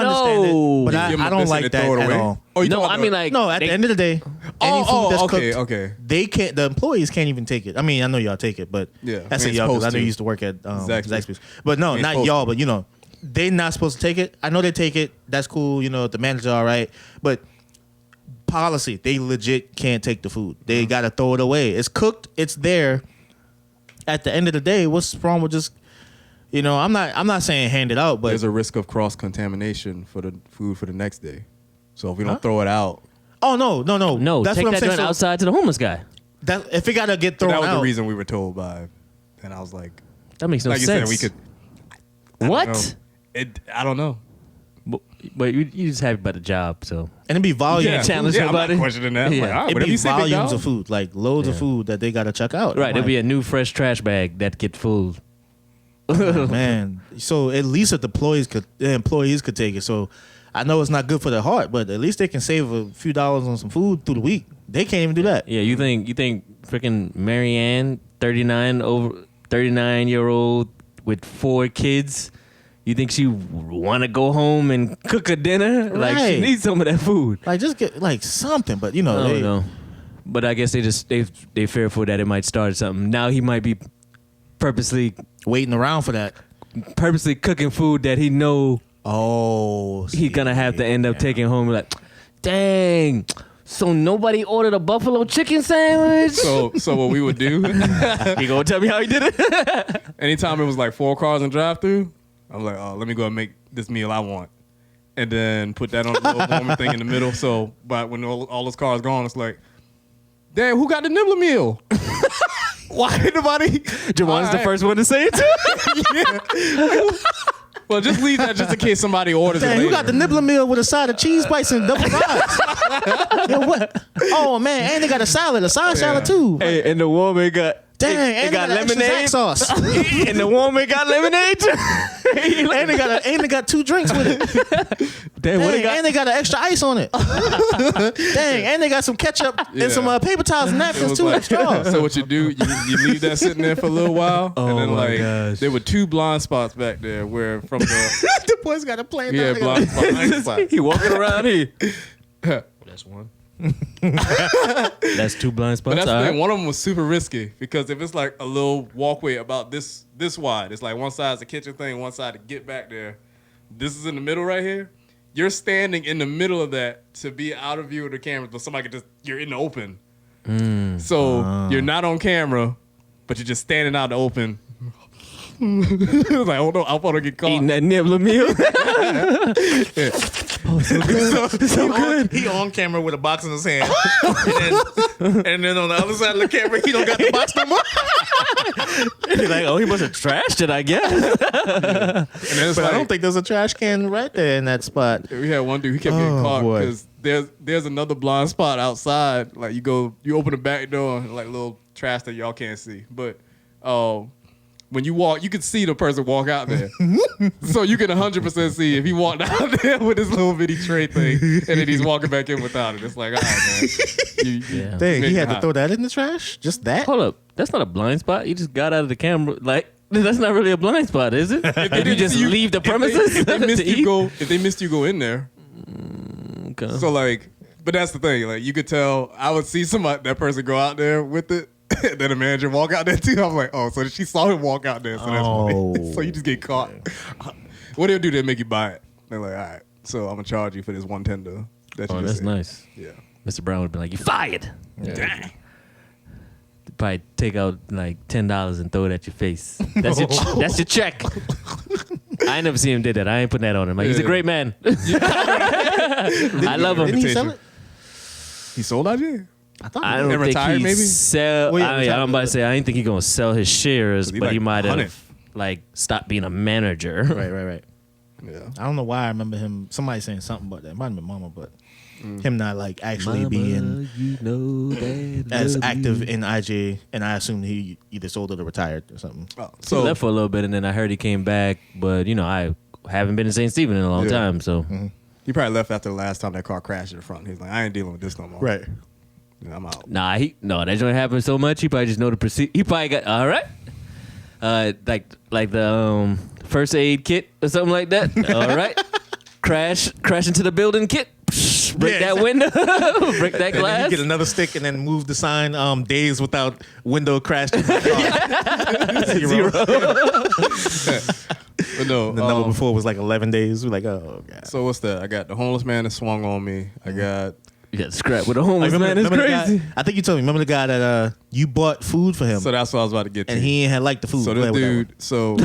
S2: understand it, but
S3: Give 'em
S2: I
S3: a
S2: don't
S3: biscuit
S2: like
S3: and
S2: that
S3: throw it
S2: at
S3: away?
S2: all.
S3: Oh, you
S1: No,
S3: talking
S1: I
S3: about
S1: mean like
S2: No, at
S1: they-
S2: the end of the day, any food that's cooked,
S3: okay.
S2: they can't. The employees can't even take it. I mean, I know y'all take it, but
S3: Yeah,
S2: I say
S3: we ain't
S2: y'all because I
S3: supposed
S2: know you
S3: to.
S2: used to work at
S3: Exactly.
S2: Zaxby's. But no,
S3: We ain't
S2: not
S3: supposed
S2: y'all.
S3: to.
S2: But they not supposed to take it. I know they take it. That's cool. The manager all right, but policy, they legit can't take the food. They gotta throw it away. It's cooked. It's there. At the end of the day, what's wrong with just? I'm not saying hand it out, but
S3: There's a risk of cross contamination for the food for the next day. So if we don't throw it out,
S2: oh no,
S1: No,
S2: That's
S1: take
S2: what I'm
S1: that
S2: saying.
S1: joint
S2: So
S1: outside to the homeless guy.
S2: that if it gotta get
S3: so
S2: thrown
S3: that was
S2: out,
S3: the reason we were told by. And I was like,
S1: That makes no
S3: like you
S1: sense.
S3: said, we could.
S1: What?
S3: I don't know.
S1: But you just happy about the job, so
S2: and it'd be volumes.
S1: challenge
S3: I'm
S1: somebody.
S3: not questioning that.
S1: Yeah.
S3: Like, all right,
S2: It'd
S3: whatever
S2: be
S3: you say, big
S2: volumes
S3: dog.
S2: of food, like loads of food that they gotta check out.
S1: right.
S2: I'm
S1: There'll be
S2: like,
S1: a new fresh trash bag that get full.
S2: man. So at least if the employees could take it. So I know it's not good for their heart, but at least they can save a few dollars on some food through the week. They can't even do that.
S1: Yeah, you think freaking Marianne, 39-year-old with 4 kids, you think she want to go home and cook a dinner? Like she
S2: Right.
S1: needs some of that food.
S2: Like just get like something, but
S1: I don't
S2: they,
S1: know. But I guess they fearful that it might start something. Now he might be purposely
S2: waiting around for that.
S1: cooking food that he know
S2: Oh,
S1: he's gonna have to end up taking home. Like, dang. So nobody ordered a buffalo chicken sandwich?
S3: So what we would do,
S1: You gonna tell me how he did it?
S3: anytime it was like 4 cars in drive-through, I'm like, oh, let me go and make this meal I want, and then put that on the little warming thing in the middle. So, but when all those cars gone, it's like, damn, who got the nibbler meal? Why ain't nobody?
S1: Jawan's the first one to say it too.
S3: Well, just leave that just in case somebody orders it
S2: Dang,
S3: later.
S2: who got the nibbler meal with a side of cheese bites and double fries? Yo, what? Oh man, and they got a side salad too.
S1: Hey, and the woman got
S2: Dang,
S1: it
S2: and
S1: got
S2: they got
S1: lemonade
S2: extra Zax sauce.
S1: and the woman got lemonade too.
S2: and they got 2 drinks with it.
S1: Damn, what they
S2: Dang, and
S1: got?
S2: they got an extra ice on it. Dang, and they got some ketchup
S3: Yeah.
S2: and some paper towels and
S3: It
S2: napkins
S3: was
S2: too.
S3: like-
S2: Extra.
S3: So what you do, you leave that sitting there for a little while,
S1: Oh
S3: and then
S1: my
S3: like
S1: gosh.
S3: there were 2 blind spots back there where from the
S2: The boys got a plane.
S3: yeah blind spots.
S1: He walking around here. That's one. That's 2 blind spots.
S3: But that's the
S1: all
S3: thing.
S1: right.
S3: One of them was super risky because if it's like a little walkway about this wide, it's like one side's the kitchen thing, one side to get back there. This is in the middle right here. You're standing in the middle of that to be out of view of the cameras, but somebody could you're in the open. So you're not on camera, but you're just standing out in the open. It was like, oh no, I'm gonna get caught.
S1: Eating that nibbler meal.
S2: Oh, so good. So good. He on camera with a box in his hand. and then on the other side of the camera, he don't got the box no more.
S1: He's like, oh, he must have trashed it, I guess.
S2: But I don't think there's a trash can right there in that spot.
S3: We had one dude, he kept getting caught because there's another blind spot outside. Like you open the back door, like little trash that y'all can't see. But when you walk, you can see the person walk out there. So you can 100% see if he walked out there with his little bitty tray thing and then he's walking back in without it. It's like, all right, man.
S2: Dang, he had to throw that in the trash? Just that?
S1: Hold up. That's not a blind spot. You just got out of the camera. Like, that's not really a blind spot, is it? If you just leave the premises
S3: if they missed you go in there.
S1: Okay.
S3: So like, but that's the thing. Like you could tell, I would see that person go out there with it. Then the manager walk out there too. I'm like, oh, so she saw him walk out there. So that's why. So you just get caught. What they'll do, they make you buy it. They're like, all right, so I'm gonna charge you for this one tender.
S1: That's nice.
S3: Yeah.
S1: Mr. Brown would have been like, you fired.
S3: Yeah.
S1: Dang. Probably take out like $10 and throw it at your face. That's your check. I ain't never seen him did that. I ain't putting that on him. Like, he's a great man. I love him.
S2: Didn't he sell it?
S3: He sold out here?
S1: I don't think
S3: retired,
S1: he
S3: maybe?
S1: sell. I'm about to say I didn't think he gonna sell his shares, but
S3: like
S1: he might
S3: 100.
S1: have like stopped being a manager.
S2: Right.
S3: Yeah.
S2: I don't know why I remember him. Somebody saying something about that. It might have been Mama, but him not like actually
S1: Mama,
S2: being
S1: you know that
S2: as
S1: love
S2: active
S1: you.
S2: in IJ, and I assumed he either sold it or retired or something.
S1: So he left for a little bit, and then I heard he came back. But I haven't been in St. Stephen in a long time, so
S3: He probably left after the last time that car crashed in the front. He's like, I ain't dealing with this no more.
S2: Right.
S3: Yeah, I'm out.
S1: Nah, that joint happened so much. He probably just know the procedure. He probably got all right. Like the first aid kit or something like that. All right, crash into the building kit. Break that window. Break that glass.
S2: Then you get another stick and then move the sign. Days without window crashed. Zero.
S3: But no,
S2: The number before was like 11 days. We're like, oh god.
S3: So what's that? I got the homeless man that swung on me. I got.
S1: You got scrapped with a homeless man. It's
S2: remember
S1: crazy.
S2: the guy, I think you told me. Remember the guy that you bought food for him,
S3: So that's what I was about to get to.
S2: and he ain't had liked the food.
S3: So this dude, so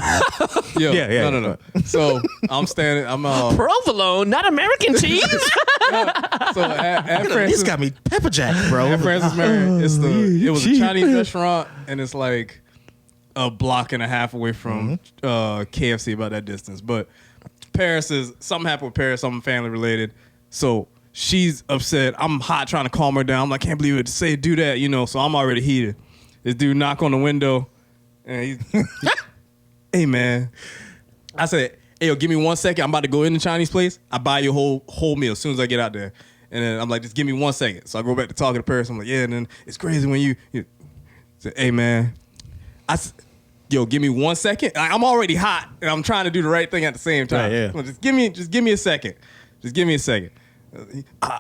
S2: Yeah.
S3: no. So I'm standing. I'm
S1: Provolone, not American cheese.
S3: so at
S2: This
S3: Francis.
S2: got me pepper jack, bro.
S3: At Francis Marion, it was a Chinese restaurant, and it's like a block and a half away from KFC, about that distance. But Paris is something happened with Paris, something family related. So she's upset. I'm hot trying to calm her down. I'm like, can't believe it. Say do that, So I'm already heated. This dude knock on the window, and he's, hey man. I said, hey, yo, give me 1 second. I'm about to go in the Chinese place. I buy you a whole meal as soon as I get out there. And then I'm like, just give me 1 second. So I go back to talking to Paris. I'm like, yeah. And then it's crazy when you say, hey man, give me 1 second. I'm already hot, and I'm trying to do the right thing at the same time.
S2: Right, yeah.
S3: So just give me a second. Just give me a second. All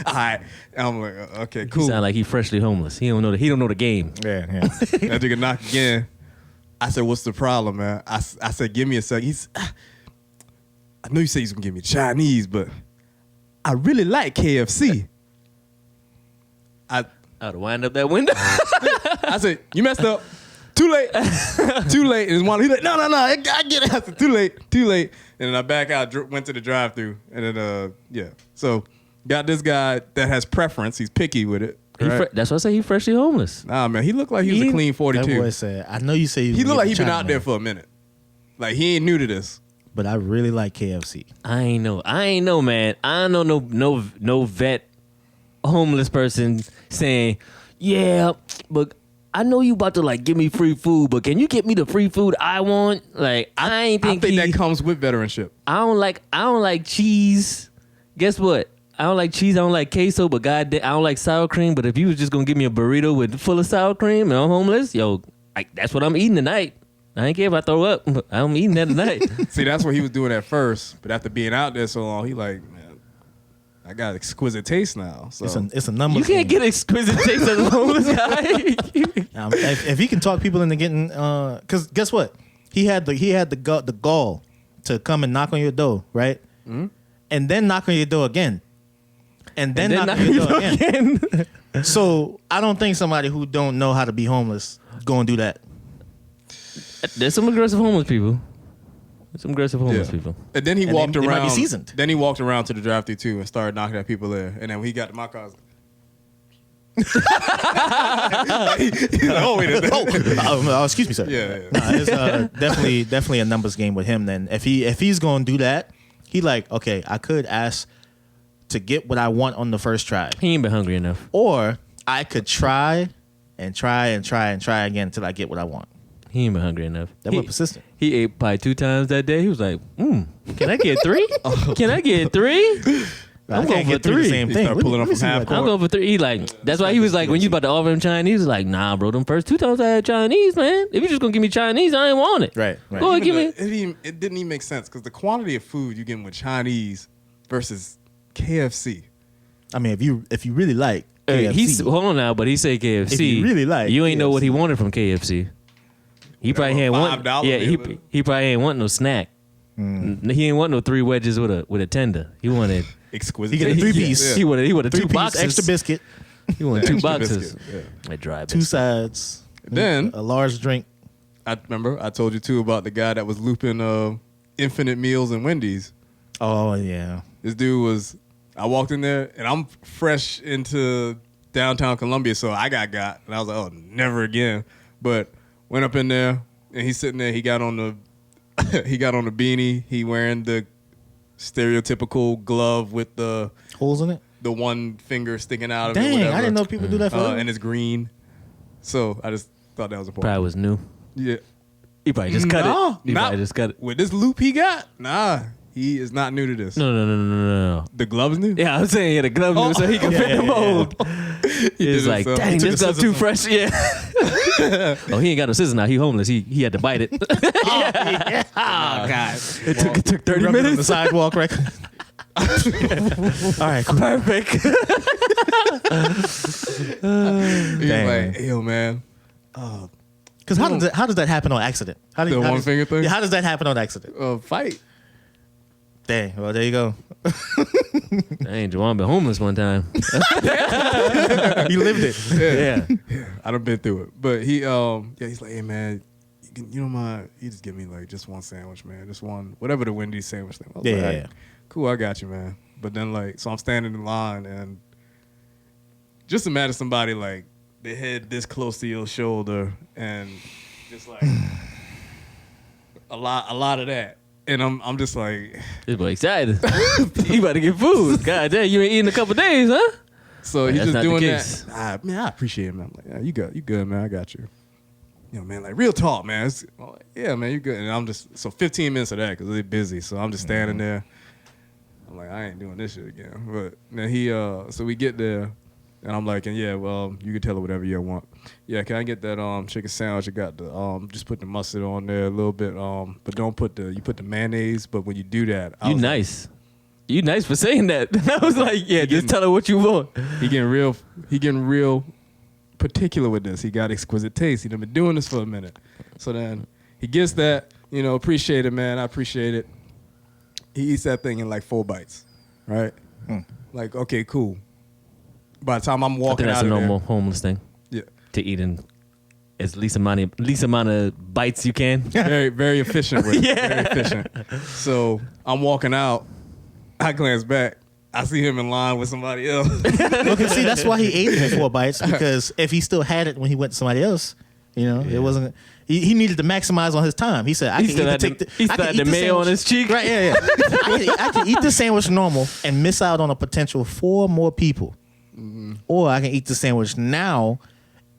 S3: right. I'm like, okay, cool.
S1: He sound like he freshly homeless. He don't know the game.
S2: Yeah.
S3: That nigga knock again. I said, what's the problem, man? I said, give me a second. I know you said he's gonna give me Chinese, but I really like KFC.
S1: I'd wind up that window.
S3: I said, you messed up. Too late. Too late. And he's like, no, I get it. I said, too late. And then I back out, went to the drive-thru, and then So got this guy that has preference. He's picky with it. Right?
S1: That's why I say he's freshly homeless.
S3: Nah, man, he looked like he was a clean 42.
S2: That boy said, I know you say
S3: he looked like he'd been out there for a minute. Like he ain't new to this.
S2: But I really like KFC.
S1: I ain't know, man. I don't know no vet homeless person saying, yeah, but I know you about to like give me free food, but can you get me the free food I want? Like I think
S3: that comes with veteranship.
S1: I don't like cheese. Guess what? I don't like cheese. I don't like queso, but goddamn, I don't like sour cream. But if you was just gonna give me a burrito full of sour cream and I'm homeless, that's what I'm eating tonight. I ain't care if I throw up. I'm eating that tonight.
S3: See, that's what he was doing at first, but after being out there so long, he like, man, I got exquisite taste now. So
S2: it's a number.
S1: You can't get exquisite taste as a homeless guy.
S2: If he can talk people into getting, because guess what, he had the gall to come and knock on your door, right? Mm-hmm. And then knock on your door again. And then knock on your door again. So I don't think somebody who don't know how to be homeless gonna do that.
S1: There's some aggressive homeless people. People.
S3: And then he
S2: And
S3: walked
S2: they
S3: around.
S2: might be seasoned.
S3: Then he walked around to the drive-thru too and started knocking at people there. And then when he got to my car, I was like,
S2: Excuse me, sir.
S3: Yeah.
S2: Nah, it's definitely a numbers game with him. Then if he's gonna do that, he like, okay, I could ask to get what I want on the first try,
S1: He ain't been hungry enough.
S2: or I could try again until I get what I want.
S1: He ain't been hungry enough.
S2: That
S1: he,
S2: was persistent.
S1: He ate pie 2 times that day. He was like, can I get 3? Can I get 3?
S2: I
S1: I'm going
S2: can't
S1: for
S2: get through
S1: 3.
S2: the same
S3: He
S2: thing.
S3: started pulling up from half
S1: I'm
S3: court.
S1: going for 3. He like, that's why he was like, when you about to offer him Chinese, he was like, nah, bro, them first 2 times I had Chinese, man. If you just gonna give me Chinese, I ain't want it.
S2: Right.
S1: Go ahead, give me.
S3: It didn't even make sense because the quantity of food you getting with Chinese versus KFC.
S2: I mean, if you really like KFC,
S1: He's hold on now, but he said KFC.
S2: If you really like
S1: you ain't know what he
S2: KFC.
S1: wanted from KFC. He probably ain't want.
S3: $5
S1: Yeah,
S3: meal.
S1: he probably ain't want no snack. He ain't want no 3 wedges with a tender. He wanted.
S3: Exquisite.
S2: He get a
S3: taste.
S2: 3-piece.
S1: He wanted 2
S2: 3-piece
S1: boxes.
S2: extra biscuit,
S1: He wanted 2
S3: Extra
S1: boxes.
S3: biscuit, yeah.
S1: A dry
S2: 2
S1: biscuit.
S2: sides,
S3: Then
S2: a large drink.
S3: I remember I told you too about the guy that was looping infinite meals in Wendy's.
S2: Oh yeah.
S3: This dude was. I walked in there and I'm fresh into downtown Columbia, so I got, and I was like, oh, never again. But went up in there and he's sitting there. He got on the beanie. He wearing the stereotypical glove with the
S2: Holes in it.
S3: one finger sticking out of it.
S2: Dang,
S3: Whatever.
S2: I didn't know people do that for real.
S3: And it's green. So I just thought that was important.
S1: Probably was new.
S3: Yeah.
S1: He probably just cut it. He
S3: Nah.
S1: probably just cut it.
S3: With this loop he got, he is not new to this.
S1: No.
S3: The gloves new?
S1: Yeah, I'm saying the glove new so he can fit the mold. He's
S3: did
S1: like,
S3: himself.
S1: dang,
S3: He took
S1: this
S3: a
S1: glove
S3: scissors
S1: too fresh. Yeah. Oh, he ain't got no scissors now. He homeless. He had to bite it.
S2: Oh God!
S1: It took 30
S2: Rubbed it on the
S1: minutes.
S2: sidewalk, right? All right, cool.
S1: Perfect.
S3: He's
S2: Dang.
S3: like, hey, yo, man.
S2: Because how does that happen on accident? How do
S3: The
S2: how
S3: one
S2: does-
S3: finger thing?
S2: Yeah, how does that happen on accident?
S3: Fight.
S2: Dang. Well, there you go.
S1: Dang, Juwan been homeless one time.
S2: You lived it.
S1: Yeah.
S3: I done been through it. But he's like, hey, man, you don't mind, you just give me like just one sandwich, man. Just one, whatever the Wendy's sandwich thing. I was like,
S2: Yeah.
S3: "Hey, cool, I got you, man." But then so I'm standing in line and just imagine somebody like their head this close to your shoulder and just like a lot of that. And I'm just like,
S1: This boy excited. He about to get food. God damn, you ain't eating in a couple days, huh?
S3: so
S1: Like,
S3: he's
S1: that's
S3: just
S1: not the
S3: doing
S1: case.
S3: that. Man, I appreciate it, man. I'm like, yeah, you good, man. I got you. You know, man, like real talk, man. I'm like, yeah, man, you good. And I'm just, so 15 minutes of that because they're busy. So I'm just standing there. I'm like, I ain't doing this shit again. But then so we get there and I'm like, and yeah, well, you can tell her whatever you want. Yeah, can I get that chicken sandwich? I got the, just put the mustard on there a little bit. But don't put you put the mayonnaise. But when you do that, I
S1: You
S3: was like,
S1: nice. You nice for saying that. I was like, yeah, just tell her what you want.
S3: He getting real particular with this. He got exquisite taste. He done been doing this for a minute. So then he gets that, appreciate it, man. I appreciate it. He eats that thing in like 4 bites, right? Like, okay, cool. By the time I'm
S1: I
S3: walking
S1: think that's
S3: out
S1: a
S3: of
S1: normal
S3: there,
S1: homeless thing
S3: yeah,
S1: to eat in as least amount of bites you can.
S3: very, very efficient with it.
S1: Yeah.
S3: Very efficient. So I'm walking out. I glance back. I see him in line with somebody else.
S2: Okay, see, that's why he ate it in 4 bites, because if he still had it when he went to somebody else, it wasn't. He needed to maximize on his time. He said, "I
S1: He
S2: can
S1: still
S2: either
S1: had
S2: take
S1: the, he
S2: I
S1: still
S2: can
S1: had
S2: eat
S1: the mayo on
S2: sandwich-
S1: his cheek.
S2: Right? Yeah. I can eat the sandwich normal and miss out on a potential 4 more people, or I can eat the sandwich now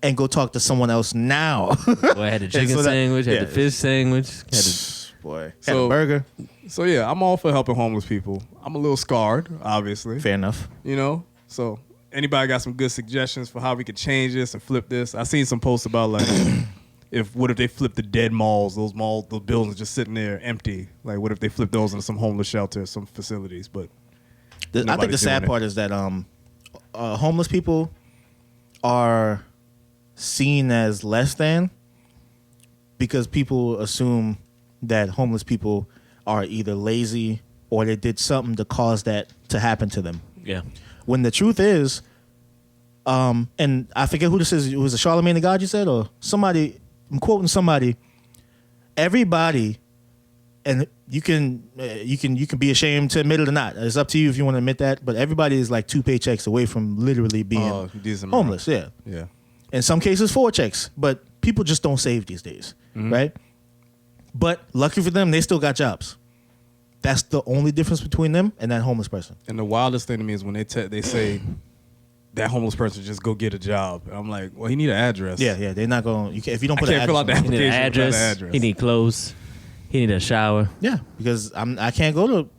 S2: and go talk to someone else now.
S1: Boy, I had the chicken
S2: so that-
S1: sandwich, had
S2: yeah.
S1: the fish sandwich, had the,
S2: Boy, had
S3: So-
S2: a burger.
S3: So yeah, I'm all for helping homeless people. I'm a little scarred, obviously.
S2: Fair enough.
S3: So anybody got some good suggestions for how we could change this and flip this? I seen some posts about like, what if they flip the dead malls? Those buildings just sitting there empty. Like, what if they flip those into some homeless shelters, some facilities? But
S2: I think the
S3: nobody's
S2: sad
S3: doing it.
S2: part is that homeless people are seen as less than, because people assume that homeless people are either lazy or they did something to cause that to happen to them.
S1: yeah.
S2: When the truth is, And I forget who this is. Was it Charlemagne the God you said, or somebody? I'm quoting somebody. Everybody, and you can be ashamed to admit it or not. It's up to you if you want to admit that. But everybody is like 2 paychecks away from literally being homeless. Yeah. In some cases, 4 checks. But people just don't save these days, right? But lucky for them, they still got jobs. That's the only difference between them and that homeless person.
S3: And the wildest thing to me is when they say that homeless person just go get a job. And I'm like, well, he need an address.
S2: Yeah, they're not going. If you don't put
S3: I can't fill out the
S1: He need an
S3: application.
S1: address. He need clothes. He need a shower.
S2: Yeah, because I can't go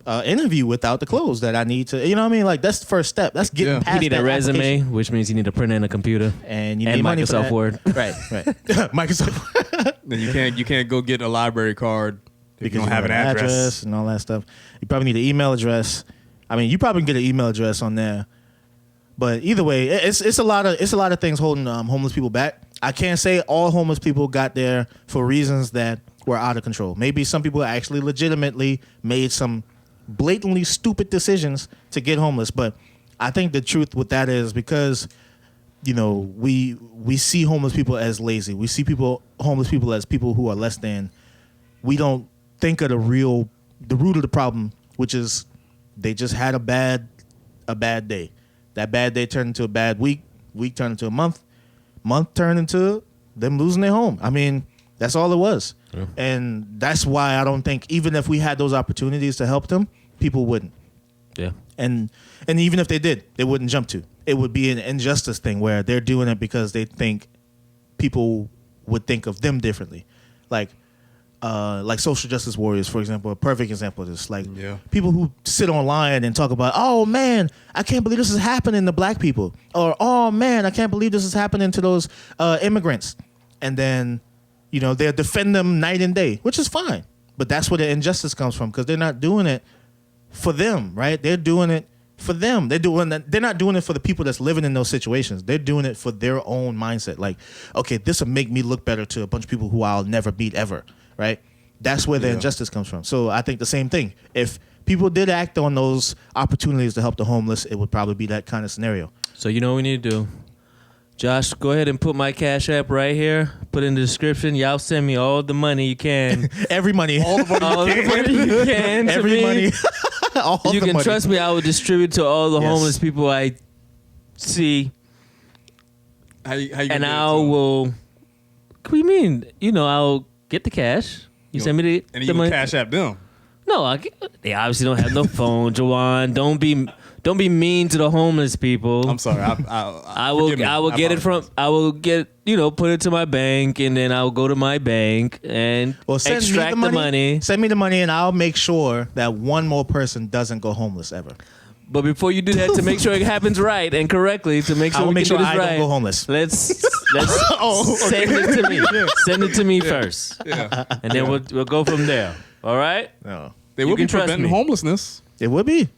S2: to interview without the clothes that I need to. You know what I mean? Like that's the first step. That's getting past.
S1: He need
S2: that
S1: a resume,
S2: application.
S1: which means you need a printer and a computer,
S2: and you
S1: and
S2: need money
S1: Microsoft
S2: for
S1: Word.
S2: that. Right. Microsoft.
S3: Then you can't go get a library card if
S2: Because
S3: you don't have an address.
S2: and all that stuff. You probably need an email address. I mean, you probably can get an email address on there. But either way, it's a lot of things holding homeless people back. I can't say all homeless people got there for reasons that were out of control. Maybe some people actually legitimately made some blatantly stupid decisions to get homeless. But I think the truth with that is because, you know, we see homeless people as lazy. We see homeless people as people who are less than. We don't think of the root of the problem, which is they just had a bad day. That bad day turned into a bad week. Week turned into a month. Month turned into them losing their home. I mean, that's all it was. Yeah. And that's why I don't think, even if we had those opportunities to help them, people wouldn't.
S1: Yeah.
S2: And even if they did, they wouldn't jump to. It would be an injustice thing where they're doing it because they think people would think of them differently. Like social justice warriors, for example, a perfect example of this. Like people who sit online and talk about, oh man, I can't believe this is happening to black people, or oh man, I can't believe this is happening to those immigrants, and then they'll defend them night and day, which is fine. But that's where the injustice comes from, because they're not doing it for them, right? They're doing it for them. They're not doing it for the people that's living in those situations. They're doing it for their own mindset. Like, okay, this will make me look better to a bunch of people who I'll never meet ever. Right? That's where the injustice comes from. So I think the same thing. If people did act on those opportunities to help the homeless, it would probably be that kind of scenario.
S1: So you know what we need to do? Josh, go ahead and put my Cash App right here. Put in the description. Y'all send me all the money you can.
S2: Every money.
S1: All the money you can.
S2: Every
S1: me.
S2: money.
S1: You can
S2: money.
S1: trust me. I will distribute to all the homeless people I see.
S3: How you
S1: and I will. What do you mean? I'll get the cash. You send me the
S3: and you
S1: money.
S3: Cash App them.
S1: No, they obviously don't have no phone, Jawan. Don't be mean to the homeless people.
S3: I'm sorry.
S1: I will get it from. I will get put it to my bank, and then I'll go to my bank and extract the money.
S2: Send me the money, and I'll make sure that one more person doesn't go homeless ever.
S1: But before you do that, to make sure it happens right and correctly, to make sure we can do this
S2: I
S1: right,
S2: don't go homeless.
S1: Let's send it to me. Send it to me first, and then we'll go from there. All right?
S2: No,
S3: they would be preventing homelessness.
S2: It would be.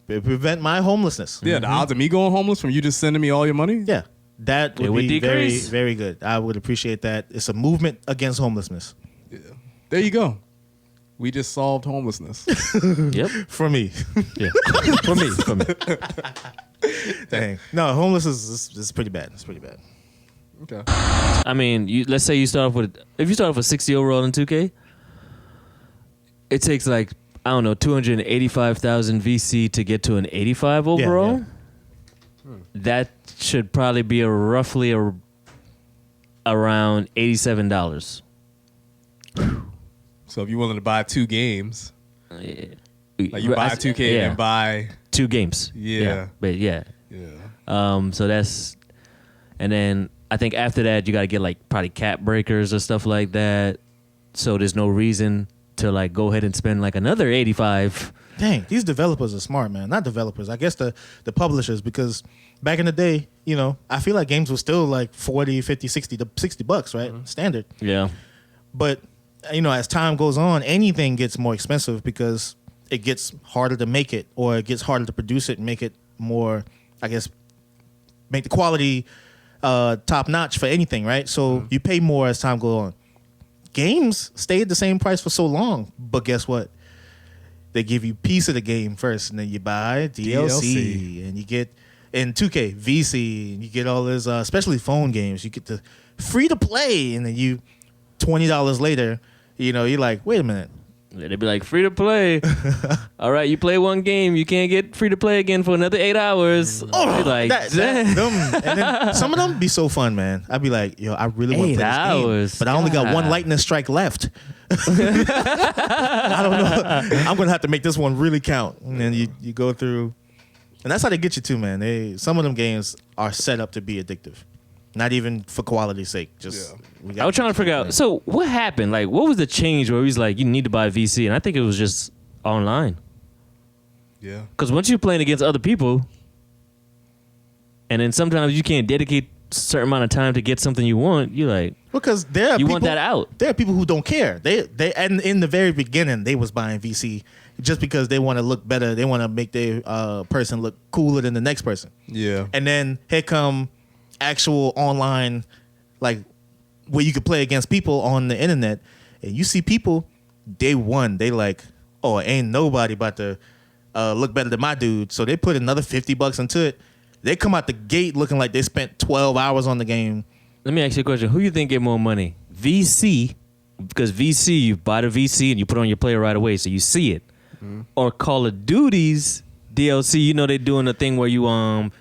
S2: It prevent my homelessness.
S3: Yeah, the odds of me going homeless from you just sending me all your money.
S2: Yeah, that would be
S1: decrease.
S2: very, very good. I would appreciate that. It's a movement against homelessness.
S3: Yeah. There you go. We just solved homelessness.
S1: Yep.
S2: For me.
S1: Yeah. For me.
S2: Dang. No, homelessness is pretty bad. It's pretty bad.
S3: Okay.
S1: I mean, let's say you start off with 60 overall in 2K, it takes 285,000 VC to get to an 85 overall.
S2: Yeah.
S1: That should probably be roughly around $87.
S3: So if you're willing to buy 2 games, like you buy 2K and buy
S1: 2 games.
S3: Yeah.
S1: But yeah. So that's, and then I think after that you got to get probably cap breakers or stuff like that. So there's no reason to go ahead and spend another 85.
S2: Dang, these developers are smart, man. Not developers, I guess the publishers, because back in the day, I feel like games were still 40, 50, 60 to $60, right? Mm-hmm. Standard.
S1: Yeah.
S2: But as time goes on, anything gets more expensive because it gets harder to make it, or it gets harder to produce it and make it more, I guess, make the quality top notch for anything, right? So you pay more as time goes on. Games stayed the same price for so long, but guess what? They give you a piece of the game first, and then you buy DLC. And you get in 2K, VC, you get all this, especially phone games. You get the free to play, and then you $20 later, you're like, wait a minute.
S1: They'd be like, free to play. All right, you play one game, you can't get free to play again for another 8 hours.
S2: Oh,
S1: like,
S2: and then some of them be so fun, man. I'd be like, yo, I really want to play this game, but I only got one lightning strike left. I don't know. I'm gonna have to make this one really count, and then you go through, and that's how they get you too, man. Some of them games are set up to be addictive, not even for quality's sake. Just
S1: I was trying to figure out. So what happened? Like, what was the change where he was like, you need to buy VC, and I think it was just online.
S3: Yeah.
S1: Because once you're playing against other people, and then sometimes you can't dedicate a certain amount of time to get something you want, you're like,
S2: because there are
S1: you
S2: people,
S1: want that out.
S2: There are people who don't care. They and in the very beginning they was buying VC just because they want to look better. They want to make their person look cooler than the next person.
S3: Yeah.
S2: And then here come actual online, like where you could play against people on the internet, and you see people day one, they like, oh, ain't nobody about to look better than my dude. So they put another $50 into it. They come out the gate looking like they spent 12 hours on the game.
S1: Let me ask you a question. Who you think get more money? VC, because VC, you buy the VC and you put it on your player right away, so you see it. Mm-hmm. Or Call of Duty's DLC, they're doing a thing where you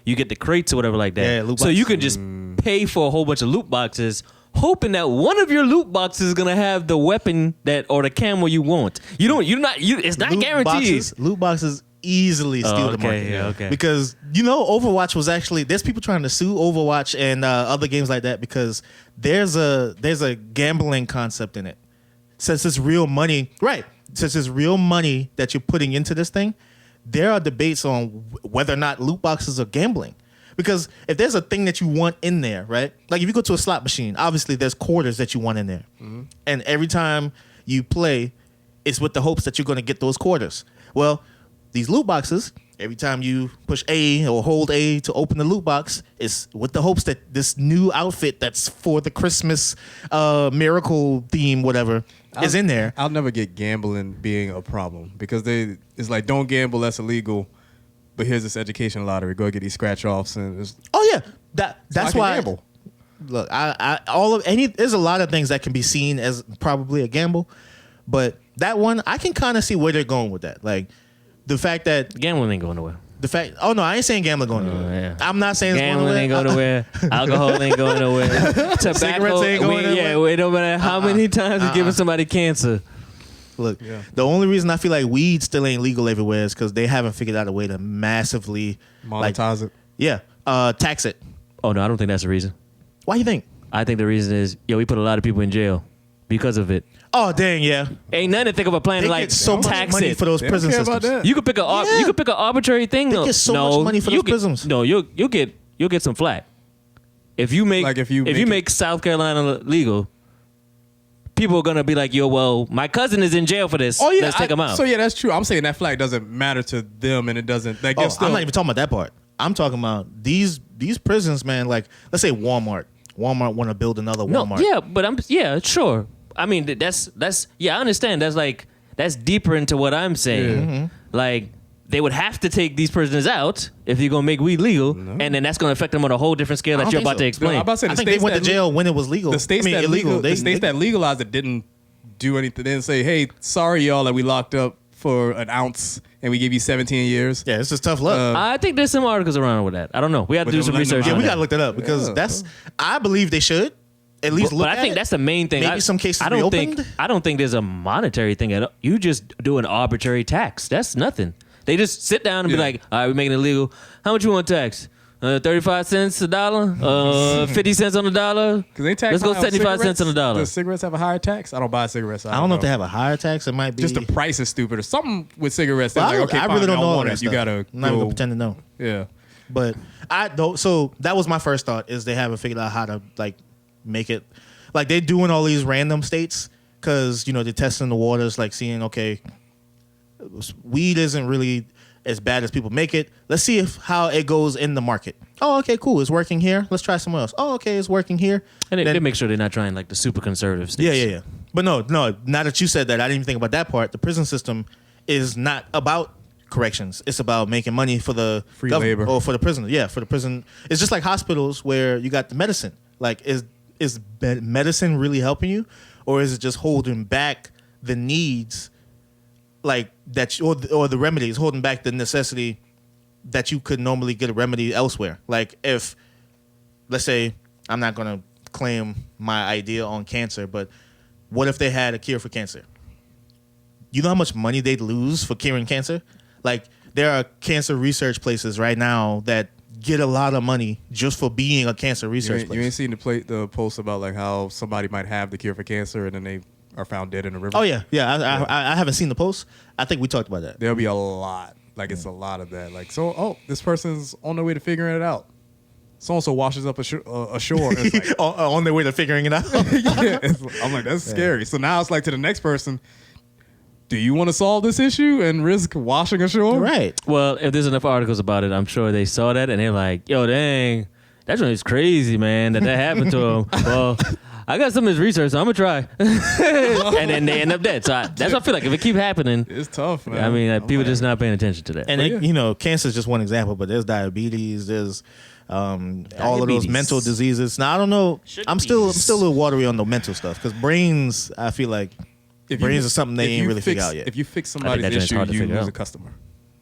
S1: get the crates or whatever like that.
S2: Yeah, loot
S1: so
S2: boxes.
S1: you can just pay for a whole bunch of loot boxes, hoping that one of your loot boxes is gonna have the weapon or the camo you want. It's not guaranteed.
S2: Loot boxes easily steal the market.
S1: Yeah, okay.
S2: Because Overwatch was actually, there's people trying to sue Overwatch and other games like that because there's a gambling concept in it. Since it's real money, right? Since it's real money that you're putting into this thing, there are debates on whether or not loot boxes are gambling. Because if there's a thing that you want in there, right? Like if you go to a slot machine, obviously there's quarters that you want in there. Mm-hmm. And every time you play, it's with the hopes that you're going to get those quarters. Well, these loot boxes, every time you push A or hold A to open the loot box, it's with the hopes that this new outfit that's for the Christmas miracle theme, whatever, is in there.
S3: I'll never get gambling being a problem because it's like, don't gamble, that's illegal. But here's this education lottery. Go get these scratch offs and
S2: that's why. Gamble. Look, there's a lot of things that can be seen as probably a gamble, but that one I can kind of see where they're going with that. Like the fact that
S1: gambling ain't going nowhere.
S2: Oh no, I ain't saying gambling going nowhere.
S1: Yeah.
S2: I'm not saying
S1: gambling ain't going nowhere. Alcohol ain't going nowhere. Tobacco,
S2: cigarettes ain't going nowhere.
S1: Yeah, wait, no matter how many times you're giving somebody cancer.
S2: Look, the only reason I feel like weed still ain't legal everywhere is because they haven't figured out a way to massively
S3: monetize it.
S2: Yeah, tax it.
S1: Oh no, I don't think that's the reason.
S2: Why you think?
S1: I think the reason is we put a lot of people in jail because of it.
S2: Oh dang, yeah.
S1: Ain't nothing to think of a plan
S2: they
S1: like
S2: get so much
S1: tax
S2: money
S1: it
S2: for those prison systems.
S1: You could pick an arbitrary thing.
S2: They get so much money for those prisons.
S1: No, you'll get some flack if you make South Carolina legal. People are gonna be like, yo, well, my cousin is in jail for this. Oh yeah, let's take him out.
S3: So yeah, that's true. I'm saying that flag doesn't matter to them, and it doesn't. I'm
S2: not even talking about that part. I'm talking about these prisons, man. Like, let's say Walmart. Walmart want to build another Walmart.
S1: No, yeah, but sure. I mean, that's I understand. That's deeper into what I'm saying. Yeah. Mm-hmm. Like, they would have to take these prisoners out if you're gonna make weed legal, and then that's gonna affect them on a whole different scale that you're about to explain.
S3: No, I'm about to say
S2: I think they went to jail when it was legal.
S3: The states that legalized it didn't do anything. They didn't say, "Hey, sorry y'all that we locked up for an ounce and we give you 17 years."
S2: Yeah, it's just tough luck.
S1: I think there's some articles around with that. I don't know. We have to do some research.
S2: Yeah, we gotta look that up because I believe they should at least look.
S1: But I think that's the main thing.
S2: Maybe some cases
S1: I don't think there's a monetary thing at all. You just do an arbitrary tax. That's nothing. They just sit down and be like, all right, we're making it legal. How much you want tax? 35 cents a dollar? 50 cents on the dollar? Let's go 75 cents on the dollar.
S3: Does cigarettes have a higher tax? I don't buy cigarettes.
S2: I don't know if they have a higher tax. It might be.
S3: Just the price is stupid or something with cigarettes.
S2: Well,
S3: like, okay,
S2: I really don't know all that
S3: You got to
S2: I'm not even going to pretend to know.
S3: Yeah.
S2: But so that was my first thought is they haven't figured out how to like make it. Like they're doing all these random states because, they're testing the waters, like seeing, okay, weed isn't really as bad as people make it. Let's see how it goes in the market. Oh, okay, cool. It's working here. Let's try somewhere else. Oh, okay, it's working here.
S1: And they make sure they're not trying like the super conservative states.
S2: Yeah. But no, now that you said that, I didn't even think about that part. The prison system is not about corrections. It's about making money for the
S3: Free labor.
S2: or for the prisoner. Yeah, for the prison. It's just like hospitals where you got the medicine. Like, is medicine really helping you, or is it just holding back the needs, like that, or the remedies, holding back the necessity that you could normally get a remedy elsewhere? Like, if, let's say, I'm not gonna claim my idea on cancer, but what if they had a cure for cancer? You know how much money they'd lose for curing cancer? Like, there are cancer research places right now that get a lot of money just for being a cancer research place.
S3: You ain't seen the post about like how somebody might have the cure for cancer and then they are found dead in a river?
S2: Oh, yeah. I haven't seen the post. I think we talked about that.
S3: There'll be a lot. Like, it's a lot of that. Like, so, this person's on their way to figuring it out. So-and-so washes up ashore. It's like,
S2: on their way to figuring it out.
S3: yeah, I'm like, that's scary. So now it's like to the next person, do you want to solve this issue and risk washing ashore?
S2: Right.
S1: Well, if there's enough articles about it, I'm sure they saw that and they're like, yo, dang, that joint is crazy, man, that happened to him. Well, I got some of this research, so I'm going to try. And then they end up dead. So that's what I feel like. If it keep happening,
S3: It's tough, man.
S1: I mean, people just not paying attention to that.
S2: And, cancer is just one example, but there's diabetes, there's all of those
S1: Diabetes.
S2: mental diseases. Now, I don't know. I'm still a little watery on the mental stuff because brains, I feel like, brains are something they ain't really figured out yet.
S3: If you fix
S1: that
S3: somebody's
S1: joint's
S3: issue,
S1: hard to
S3: you
S1: figure
S3: lose
S1: out.
S3: a customer.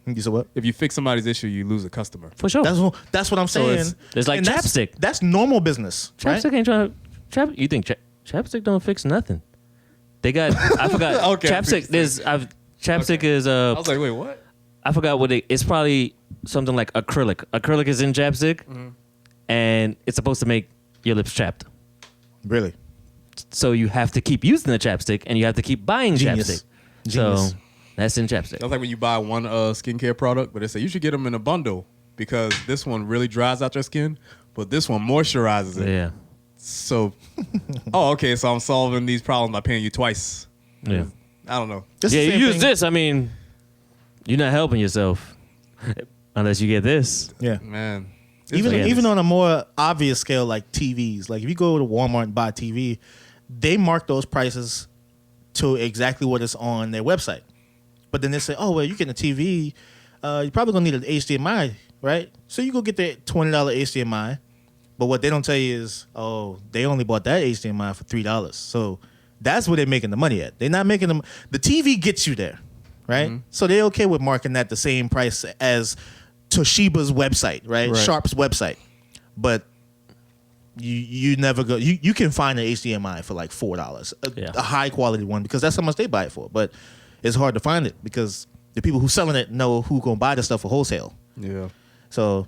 S2: You said what?
S3: If you fix somebody's issue, you lose a customer.
S1: For sure.
S2: That's what I'm saying.
S1: it's like
S2: And
S1: chapstick.
S2: That's normal business, right?
S1: Chapstick ain't trying to. You think chapstick don't fix nothing? They got. I forgot.
S3: Okay,
S1: Chapstick. Chapstick is
S3: I was like, wait, what?
S1: I forgot what it's probably something like acrylic. Acrylic is in chapstick, and it's supposed to make your lips chapped.
S2: Really?
S1: So you have to keep using the chapstick, and you have to keep buying
S2: Genius.
S1: chapstick.
S2: Genius.
S1: So that's in chapstick.
S3: That's like when you buy one skincare product, but they say you should get them in a bundle because this one really dries out your skin, but this one moisturizes it.
S1: Yeah.
S3: So, okay, so I'm solving these problems by paying you twice.
S1: Yeah.
S3: I don't know.
S2: This
S1: Yeah.
S2: is the
S1: You
S2: same
S1: use
S2: thing-
S1: this. I mean, you're not helping yourself unless you get this.
S2: Yeah.
S3: Man.
S2: Even on a more obvious scale, like TVs. Like, if you go to Walmart and buy a TV, they mark those prices to exactly what is on their website. But then they say, oh, well, you're getting a TV. You're probably going to need an HDMI, right? So you go get the $20 HDMI. But what they don't tell you is, oh, they only bought that HDMI for $3. So that's where they're making the money at. They're not making them. The TV gets you there, right? So they're okay with marking that the same price as Toshiba's website, right? Sharp's website. But you never go. You can find an HDMI for like $4, a high quality one, because that's how much they buy it for. But it's hard to find it because the people who selling it know who gonna buy the stuff for wholesale.
S3: Yeah.
S2: So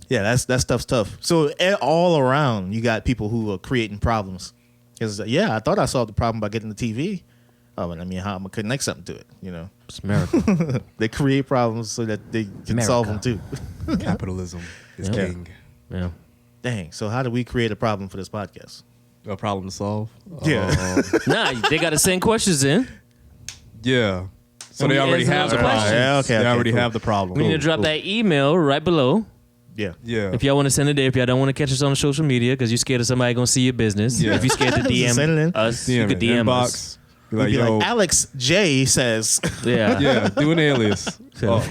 S2: yeah, that stuff's tough. So all around, you got people who are creating problems. Because I thought I solved the problem by getting the TV. Oh, but I mean, how I'm gonna connect something to it?
S1: It's America.
S2: They create problems so that they can solve them too.
S3: Capitalism is
S1: Yeah.
S3: king.
S1: Yeah.
S2: Dang. So how do we create a problem for this podcast?
S3: A problem to solve.
S2: Yeah.
S1: Nah, they got to send questions in.
S3: Yeah. So
S1: And
S3: they
S1: we
S3: already
S1: answer
S3: have the
S1: those
S3: problem.
S1: questions.
S2: Yeah, okay,
S3: They
S2: okay,
S3: already
S2: cool.
S3: have the problem.
S1: We need to drop that email right below.
S2: Yeah.
S3: Yeah.
S1: If y'all want to send it there, if y'all don't want to catch us on social media because you're scared of somebody going to see your business.
S3: Yeah.
S1: If you're scared to
S2: Just send it in.
S1: DM us, you could DM us.
S3: Be
S2: We'd
S3: like,
S2: be
S3: yo,
S2: like, Alex J says.
S1: Yeah.
S3: yeah, do an alias.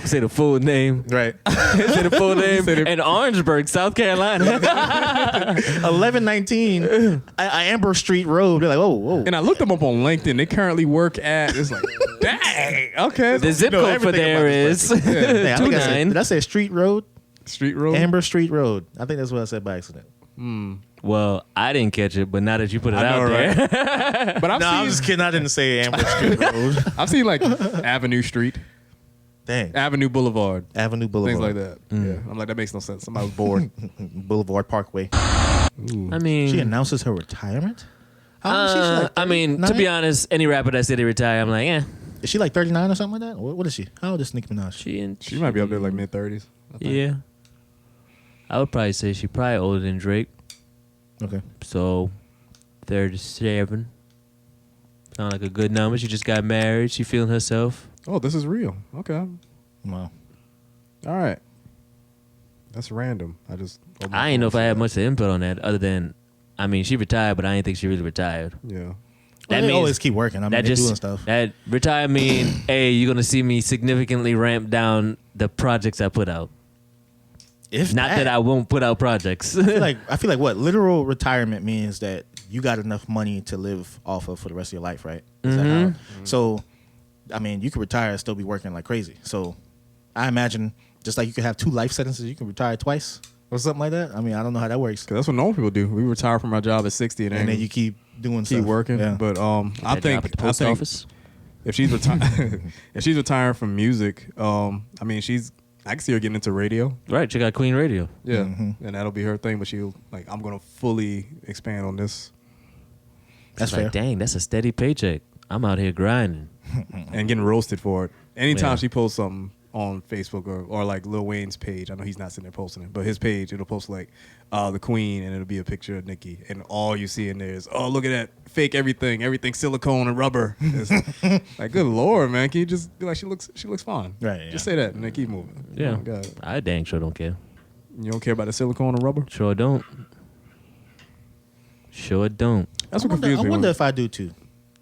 S1: Say the full name.
S2: Right.
S1: Say the full name.
S3: Say the-
S1: In Orangeburg, South Carolina.
S2: 1119 Amber Street Road. They're like, whoa.
S3: And I looked them up on LinkedIn. They currently work at. It's like, dang. Okay.
S1: The zip
S2: know
S1: code for
S2: everything
S1: there
S2: about this
S1: is
S2: Hey, I think I said,
S1: 29.
S2: did I say Street Road?
S3: Street road.
S2: Amber Street Road. I think that's what I said by accident.
S1: Well, I didn't catch it, but now that you put it
S3: I
S1: out
S3: know,
S1: there.
S3: But
S2: No, I'm just kidding. I didn't say Amber Street Road.
S3: I've seen like Avenue Street,
S2: Dang.
S3: Avenue Boulevard,
S2: Avenue Boulevard.
S3: things like that. Yeah. I'm like, that makes no sense. Somebody was bored.
S2: Boulevard Parkway.
S1: I mean,
S2: She announces her retirement? How old is she? She's like
S1: I mean, to
S2: 39?
S1: be honest, any rapper that said they retire, I'm like,
S2: Is she like 39 or something like that? What is she? How old is Nicki Minaj?
S3: She might be up there like mid 30s.
S1: Yeah. I would probably say she probably older than Drake.
S2: Okay.
S1: So, 37. Sound like a good number. She just got married. She feeling herself.
S3: Oh, this is real. Okay.
S2: Wow.
S3: All right. That's random.
S1: I ain't know if I had much input on that other than, I mean, she retired, but I didn't think she really retired.
S3: Yeah.
S2: They
S1: means
S2: always keep working. I mean,
S1: that
S2: they're
S1: just
S2: doing stuff.
S1: that retire mean, hey, you're gonna see me significantly ramp down the projects I put out.
S2: If
S1: Not that I won't put out projects.
S2: I feel like what literal retirement means that you got enough money to live off of for the rest of your life, right? Is that how? So, I mean, you could retire and still be working like crazy. So, I imagine just like you could have 2 life sentences, you can retire twice or something like that. I mean, I don't know how that works.
S3: Cause that's what normal people do. We retire from our job at 60
S2: And then you keep doing
S3: keep
S2: stuff.
S3: working.
S2: Yeah.
S3: But I
S1: That job at the post office.
S3: if she's if she's retiring from music, I mean I can see her getting into radio.
S1: Right, check out Queen Radio.
S3: Yeah, and that'll be her thing. But she'll I'm gonna fully expand on this
S2: That's
S1: It's like,
S2: fair.
S1: dang, that's a steady paycheck. I'm out here grinding.
S3: and getting roasted for it. Anytime
S1: Yeah.
S3: she posts something on Facebook or like Lil Wayne's page, I know he's not sitting there posting it, but his page, it'll post like the Queen, and it'll be a picture of Nicki, and all you see in there is, oh, look at that fake everything silicone and rubber. It's like, good Lord, man, can you just be like, she looks fine.
S2: Right, yeah.
S3: Just say that and then keep moving.
S1: Yeah,
S3: Oh, God.
S1: I dang sure don't care.
S3: You don't care about the silicone and rubber?
S1: Sure don't. Sure don't.
S3: That's
S2: I
S3: what confused me.
S2: wonder if I do too.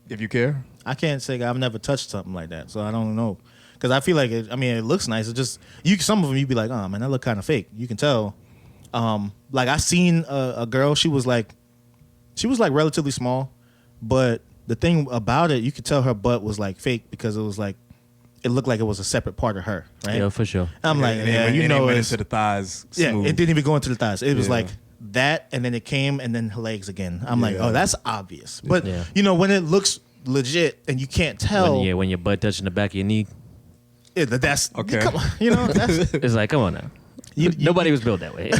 S3: If you care.
S2: I can't say I've never touched something like that, so I don't know. Because I feel like it looks nice. It just some of them you'd be like, oh man, that look kind of fake. You can tell. Like I seen a girl. She was like relatively small, but the thing about it, you could tell her butt was like fake because it was like it looked like it was a separate part of her, right?
S1: Yeah, for sure.
S2: I'm like, yeah, you know,
S3: it went
S2: it's,
S3: into the thighs.
S2: yeah,
S3: Smooth.
S2: it didn't even go into the thighs. It was
S3: Yeah.
S2: like that, and then it came, and then her legs again. I'm like,
S3: Yeah.
S2: oh, that's obvious. But
S1: Yeah.
S2: you know, when it looks legit and you can't tell,
S1: When your butt touching the back of your knee,
S2: that's
S3: Okay.
S2: Come on, you know, that's
S1: it's like, come on now. Nobody was built that way,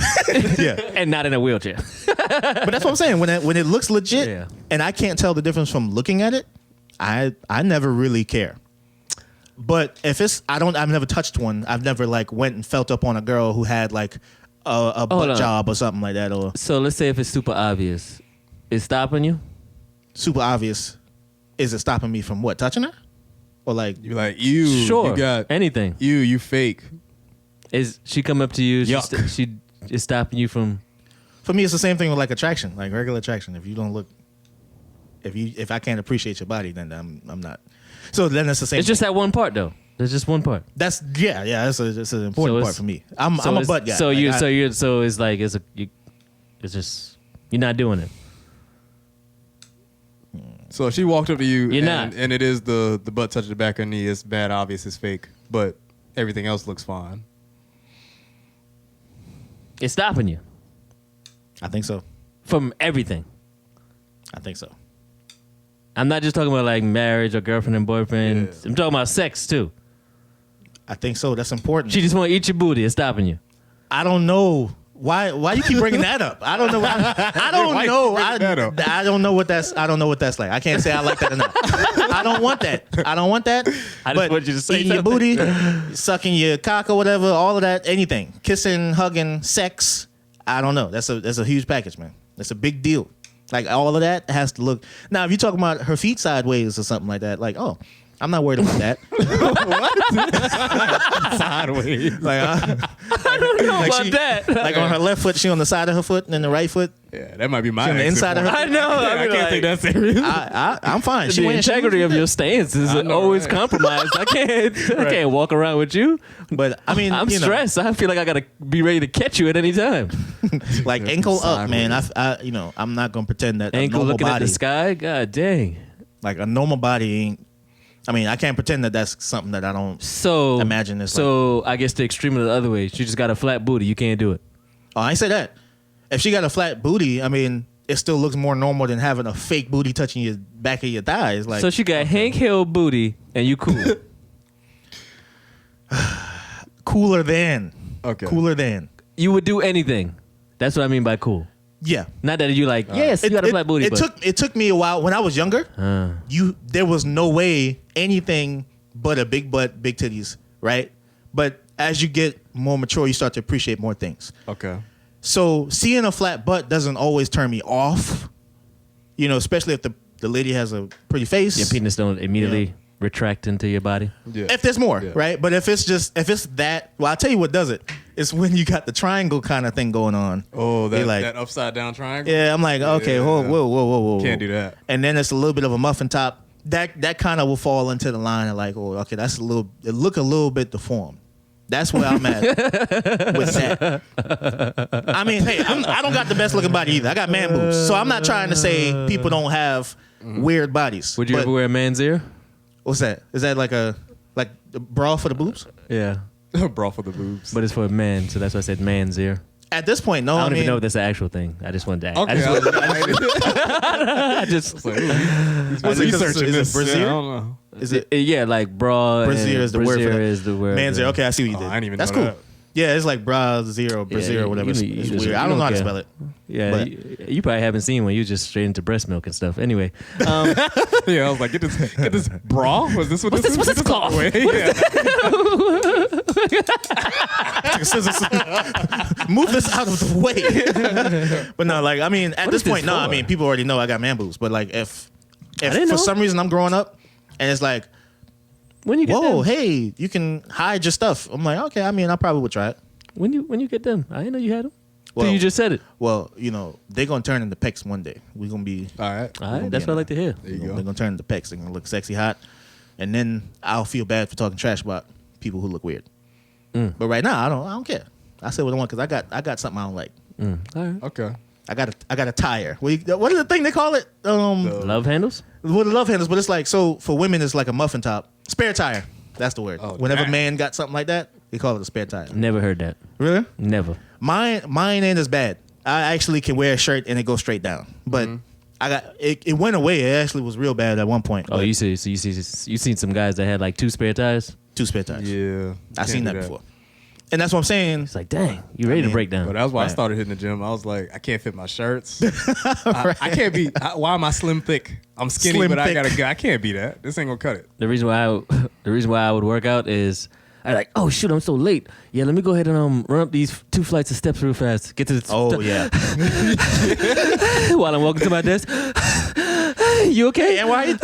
S2: yeah.
S1: and not in a wheelchair.
S2: But that's what I'm saying. When it looks legit,
S1: Yeah.
S2: and I can't tell the difference from looking at it, I never really care. But if it's I've never touched one. I've never like went and felt up on a girl who had like a butt
S1: on.
S2: job or something like that, or
S1: So let's say if it's super obvious, it's stopping you.
S2: super obvious. Is it stopping me from what, touching her, or like
S3: You like you.
S1: Sure,
S3: You got
S1: anything.
S3: You fake.
S1: Is she come up to you?
S3: Yuck.
S1: She is stopping you from.
S2: for me, it's the same thing with like attraction, like regular attraction. If you don't look, if I can't appreciate your body, then I'm not. So then it's the same.
S1: It's just
S2: thing.
S1: that one part though. There's just one part.
S2: That's yeah. That's an important
S1: So
S2: part for me. I'm a
S1: it's-
S2: butt guy.
S1: So
S2: Like,
S1: so it's like it's just you're not doing it.
S3: So if she walked up to you
S1: You're
S3: and,
S1: not.
S3: and it is the butt touching the back of her knee, it's bad, obvious, it's fake, but everything else looks fine.
S1: It's stopping you
S2: I think so.
S1: from everything.
S2: I think so.
S1: I'm not just talking about like marriage or girlfriend and boyfriend.
S3: Yeah.
S1: I'm talking about sex too.
S2: I think so. That's important.
S1: She just want to eat your booty. It's stopping you.
S2: I don't know why you keep bringing that up. I don't know. I don't
S3: Why you
S2: know.
S3: keep bringing that up?
S2: I don't know what that's. I don't know what that's like. I can't say I like that or not. I don't want that. I don't want that.
S1: I just
S2: But
S1: want you to say
S2: eating your
S1: something.
S2: booty, sucking your cock or whatever, all of that, anything, kissing, hugging, sex. I don't know. That's a huge package, man. That's a big deal. Like all of that has to look. Now, if you're talking about her feet sideways or something like that, like I'm not worried about that.
S1: Sideways.
S2: Like
S1: I don't know
S2: Like
S1: about
S2: she-
S1: that.
S2: like on her left foot, she on the side of her foot, and then the right foot.
S3: Yeah, that might be my
S2: She on the
S3: exit
S2: inside of
S3: point.
S2: her-
S1: I know.
S3: I
S1: I, mean,
S3: can't take that serious.
S2: I'm fine. She
S1: the
S2: wearing
S1: integrity
S2: shoes.
S1: of your stance is
S3: I know,
S1: always
S3: right?
S1: compromised. I can't walk around with you.
S2: But I mean,
S1: I'm
S2: you know,
S1: stressed. I feel like I gotta be ready to catch you at any time.
S2: like ankle up, man. I'm not gonna pretend that
S1: Ankle
S2: a normal
S1: looking at
S2: body,
S1: the sky. God dang.
S2: like a normal body, ain't. I mean, I can't pretend that that's something that I don't.
S1: So
S2: Imagine this,
S1: So I guess the extreme of the other way. She just got a flat booty. You can't do it.
S2: Oh, I ain't say that. If she got a flat booty, I mean, it still looks more normal than having a fake booty touching your back of your thighs. Like,
S1: So she got Hank Hill booty, and you cool.
S2: cooler than.
S3: Okay.
S2: Cooler than.
S1: You would do anything. That's what I mean by cool.
S2: Yeah.
S1: Not that you like. Yes, you got a flat booty.
S2: It
S1: but,
S2: took me a while when I was younger. There was no way anything but a big butt, big titties, right? But as you get more mature, you start to appreciate more things.
S3: Okay.
S2: So seeing a flat butt doesn't always turn me off, especially if the lady has a pretty face.
S1: Your penis don't immediately retract into your body.
S3: Yeah.
S2: If there's more,
S3: Yeah.
S2: right? But if it's that, well, I'll tell you what does it It's when you got the triangle kind of thing going on.
S3: Oh,
S2: They like,
S3: that upside down triangle.
S2: yeah, I'm like, okay,
S3: Yeah.
S2: whoa.
S3: Can't do that.
S2: And then it's a little bit of a muffin top. That kind of will fall into the line of like, oh, okay, it look a little bit deformed. That's where I'm at with that. I mean, hey, I don't got the best looking body either. I got man boobs, so I'm not trying to say people don't have weird bodies.
S1: Would you
S2: But
S1: ever wear a man's ear?
S2: what's that? Is that like a bra for the boobs?
S1: Yeah,
S3: Bra for the boobs.
S1: but it's for a man, so that's why I said man's ear.
S2: At this point, no.
S1: I don't
S2: mean,
S1: even know if that's the actual thing. I just wanted to ask.
S3: Okay.
S1: I just
S3: like, he's
S2: Was it 'cause
S3: researching
S2: is it
S3: this.
S2: brassiere?
S3: Yeah, I don't know.
S2: is it
S1: yeah, like bra.
S2: brassiere is the word for
S1: brassiere
S2: that?
S1: is the word.
S2: man's ear? Okay, I see what you
S3: Oh,
S2: did.
S3: I didn't even
S2: That's
S3: know
S2: cool.
S3: that.
S2: Yeah, it's like bra zero, brassiere,
S1: you-
S2: or whatever.
S1: you
S2: It's
S1: just-
S2: weird.
S1: you
S2: I don't know how to
S1: care.
S2: spell it.
S1: Yeah,
S2: But-
S1: you probably haven't seen one. You just straight into breast milk and stuff. Anyway,
S3: Yeah, I was like, get this bra. Was this what
S1: What's
S3: this
S1: this- what's
S3: is?
S1: this called?
S3: Wait, yeah.
S2: Scissors. Move this out of the way. But no, like, I mean, at
S1: What
S2: this
S1: is this
S2: point, no, I
S1: for?
S2: mean, people already know I got man boobs. But like, if
S1: didn't
S2: for
S1: know.
S2: some reason I'm growing up and it's like,
S1: when you get
S2: whoa,
S1: them,
S2: hey, you can hide your stuff. I'm like, okay, I mean, I probably would try it.
S1: when you get them, I didn't know you had them.
S2: Well-
S1: Till you just said it.
S2: Well, you know, they're gonna turn into pecs one day. We're gonna be.
S3: All right.
S1: All
S2: gonna
S1: right, that's
S2: be
S1: what I
S2: in
S1: like to hear.
S3: There you
S2: They're
S3: go.
S2: gonna turn into pecs. They're gonna look sexy, hot, and then I'll feel bad for talking trash about people who look weird. But right now, I don't care. I say what I want because I got something I don't like.
S1: All right.
S3: Okay.
S2: I got a tire. What is the thing they call it?
S1: Love handles.
S2: Well, the love handles, but it's like, so for women, it's like a muffin top. Spare tire. That's the word.
S3: Oh,
S2: Whenever
S3: dang.
S2: man got something like that, they call it a spare tire.
S1: Never heard that.
S2: Really?
S1: Never.
S2: Mine ain't as bad. I actually can wear a shirt and it goes straight down. But I got it went away. It actually was real bad at one point.
S1: Oh,
S2: but
S1: you seen some guys that had like 2 spare tires.
S2: 2 spare tires.
S3: Yeah.
S2: I've seen
S3: Can't
S2: that
S3: do
S2: before. And that's what I'm saying.
S1: It's like, dang, you ready to
S2: mean,
S1: break down?
S3: But that's why I
S2: Right.
S3: started hitting the gym. I was like, I can't fit my shirts. I can't be. Why am I slim thick? I'm skinny,
S2: Slim
S3: but
S2: thick.
S3: I can't be that. This ain't gonna cut it.
S1: The reason why I would work out is I like, oh shoot, I'm so late. Yeah, let me go ahead and run up these 2 flights of steps real fast. Get to the
S2: Oh yeah.
S1: while I'm walking to my desk. You okay?
S2: And why?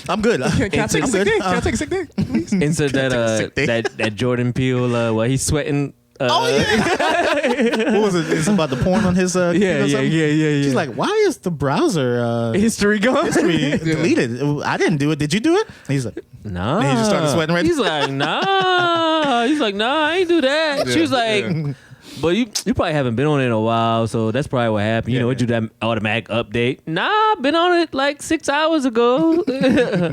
S2: I'm good.
S3: Can I take a sick day? Can I take a sick day? Please?
S1: Insert that
S2: sick day.
S1: that Jordan Peele while he's sweating.
S2: Oh yeah. What was it? It's about the porn on his.
S1: yeah,
S2: computer or
S1: yeah,
S2: something?
S1: yeah, yeah.
S2: She's like, why is the browser
S1: history gone.
S2: history deleted? I didn't do it. Did you do it? He's like,
S1: Nah.
S2: And he just started sweating right
S1: He's like, nah. He's like, nah, I ain't do that. She was like, but you probably haven't been on it in a while, so that's probably what happened. You know, it do that automatic update. Nah, been on it like 6 hours ago.
S2: yeah,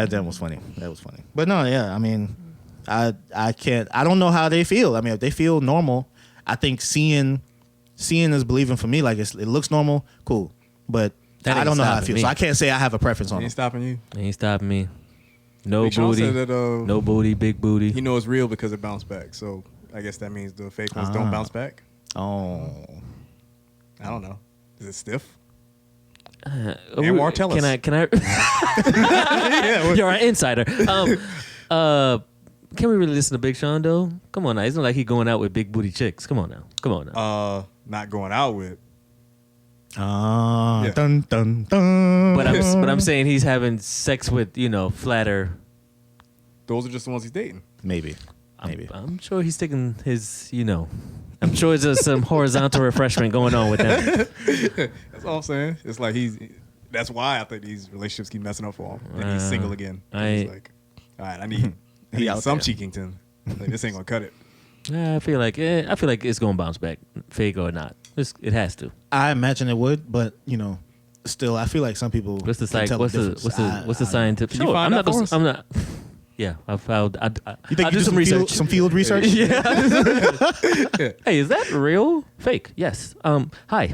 S2: that was funny. That was funny. But no, yeah, I mean, I can't. I don't know how they feel. I mean, if they feel normal, I think seeing is believing for me. Like it looks normal, cool. But
S1: That
S2: I
S1: ain't
S2: don't know how I
S1: stopping
S2: feel,
S1: me.
S2: so I can't say I have a preference on
S3: Ain't
S2: them.
S3: stopping you.
S1: Ain't stopping me. No
S3: Big Sean
S1: booty.
S3: said that,
S1: No booty, big booty.
S3: he knows it's real because it bounced back. So I guess that means the fake ones don't bounce back.
S2: Oh,
S3: I don't know. Is it stiff?
S1: We-
S3: more, tell
S1: can
S3: us.
S1: Can I? You're an insider. Can we really listen to Big Sean though? Come on now. It's not like he going out with big booty chicks. Come on now. Come on now.
S3: Not going out with.
S2: yeah.
S3: Yeah.
S2: Dun dun dun.
S1: But I'm saying he's having sex with flatter.
S3: Those are just the ones he's dating.
S2: maybe. Maybe.
S1: I'm sure he's taking his. I'm sure there's some horizontal refreshment going on with them.
S3: That's all I'm saying. It's like that's why I think these relationships keep messing up for him. And he's single again. He's like, all right, I need
S2: out
S3: some
S2: there.
S3: Cheekington. Like, this ain't gonna cut it.
S1: I feel like it's gonna bounce back, fake or not. It has to.
S2: I imagine it would, but still, I feel like some people.
S1: What's the
S2: can tell
S1: what's the
S2: difference.
S1: what's the scientific?
S3: Can you find out for us?
S1: I'm not. Yeah, I found.
S2: You think
S1: I'll
S2: you
S1: do some research.
S2: some field research?
S1: Yeah. Hey, is that real? Fake? Yes. Hi.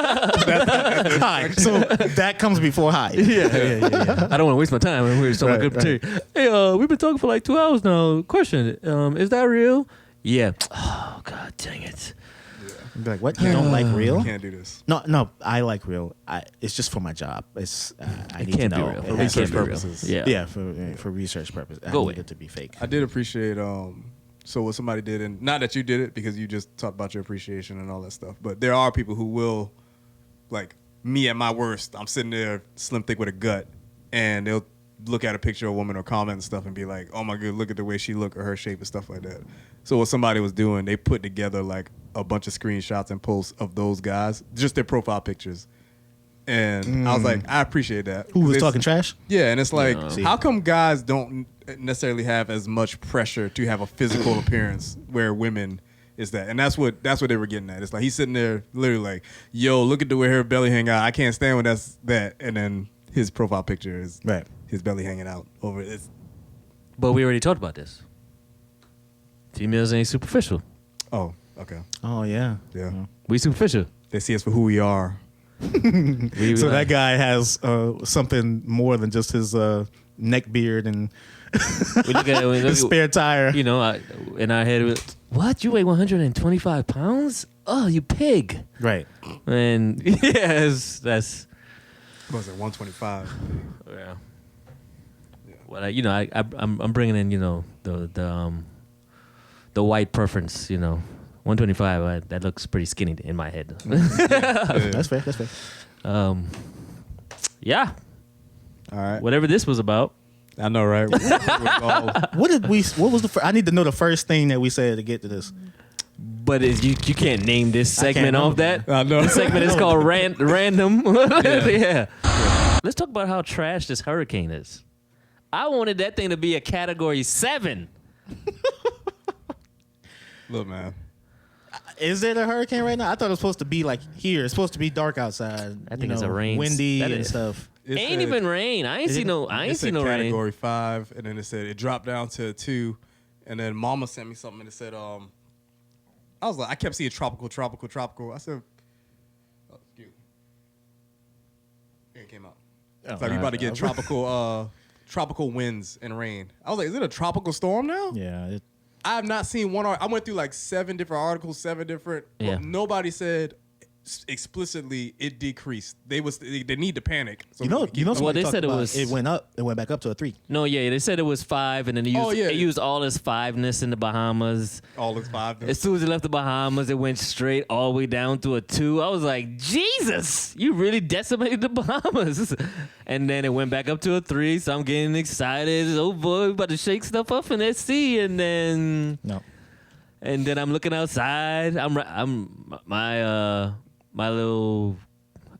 S2: Hi. So that comes before hi.
S1: Yeah. I don't want to waste my time when we're talking
S2: Right,
S1: good tea. Hey, we've been talking for like 2 hours now. Question: is that real? Yeah. Oh God, dang it.
S2: Be like, what? You don't like real?
S3: You can't do this.
S2: No, I like real. It's just for my job. It's I need
S1: can't
S2: to
S1: be
S2: know.
S1: real.
S2: It
S1: For
S2: has
S1: research
S2: to be real.
S3: purposes.
S1: Yeah.
S2: for research purposes. I
S1: Go
S2: need
S1: away.
S2: it to be fake.
S3: I did appreciate so what somebody did, and not that you did it because you just talked about your appreciation and all that stuff, but there are people who will, like me at my worst, I'm sitting there slim thick with a gut, and they'll look at a picture of a woman or comment and stuff and be like, oh my god, look at the way she look or her shape and stuff like that. So what somebody was doing, they put together like a bunch of screenshots and posts of those guys, just their profile pictures. And I was like, I appreciate that.
S2: Who was talking trash?
S3: Yeah, and it's like,
S1: Yeah.
S3: how come guys don't necessarily have as much pressure to have a physical appearance where women is that? And that's what they were getting at. It's like he's sitting there literally like, yo, look at the way her belly hang out. I can't stand when that's that. And then his profile picture is his belly hanging out over it.
S1: But we already talked about this. Females ain't superficial.
S3: Oh, okay.
S2: Oh yeah.
S1: We superficial.
S3: They see us for who we are.
S1: We
S2: So
S1: like,
S2: that guy has something more than just his neck beard and
S1: we look at
S2: his spare tire.
S1: You know, in our head, what? You weigh 125 pounds? Oh, you pig.
S2: Right.
S1: And yes, that's.
S3: What was it, 125?
S1: Yeah. Well, I'm bringing in, the white preference, 125. That looks pretty skinny in my head.
S2: That's fair. That's fair.
S1: Yeah.
S3: All right.
S1: Whatever this was about.
S3: I know, right?
S2: What was the? I need to know the first thing that we said to get to this.
S1: But you can't name this segment off that.
S3: I know.
S1: This segment is called Random. Yeah. Let's talk about how trash this hurricane is. I wanted that thing to be a category 7.
S3: Look, man.
S2: Is it a hurricane right now? I thought it was supposed to be like here. It's supposed to be dark outside.
S1: I think it's a rain.
S2: windy
S1: That
S2: and
S1: is-
S2: stuff.
S3: It
S1: Ain't
S3: said-
S1: even rain. I ain't see no rain.
S3: Category 5, and then it said it dropped down to a 2, and then Mama sent me something and it said, I was like, I kept seeing tropical. I said, oh, excuse me. It came out. It's like we about to get tropical winds and rain. I was like, is it a tropical storm now?
S2: Yeah.
S3: I have not seen one. I went through like 7 different articles, 7 different.
S1: Yeah.
S3: Well, nobody said explicitly it decreased. They need to panic. So
S1: Well, they said
S2: it went up. It went back up to a 3.
S1: No, yeah, they said it was 5, and then they used all this 5-ness in the Bahamas.
S3: All is 5.
S1: As soon as it left the Bahamas, it went straight all the way down to a 2. I was like, Jesus, you really decimated the Bahamas. And then it went back up to a 3, so I'm getting excited. Oh boy, we about to shake stuff up in that sea. And then I'm looking outside. My little,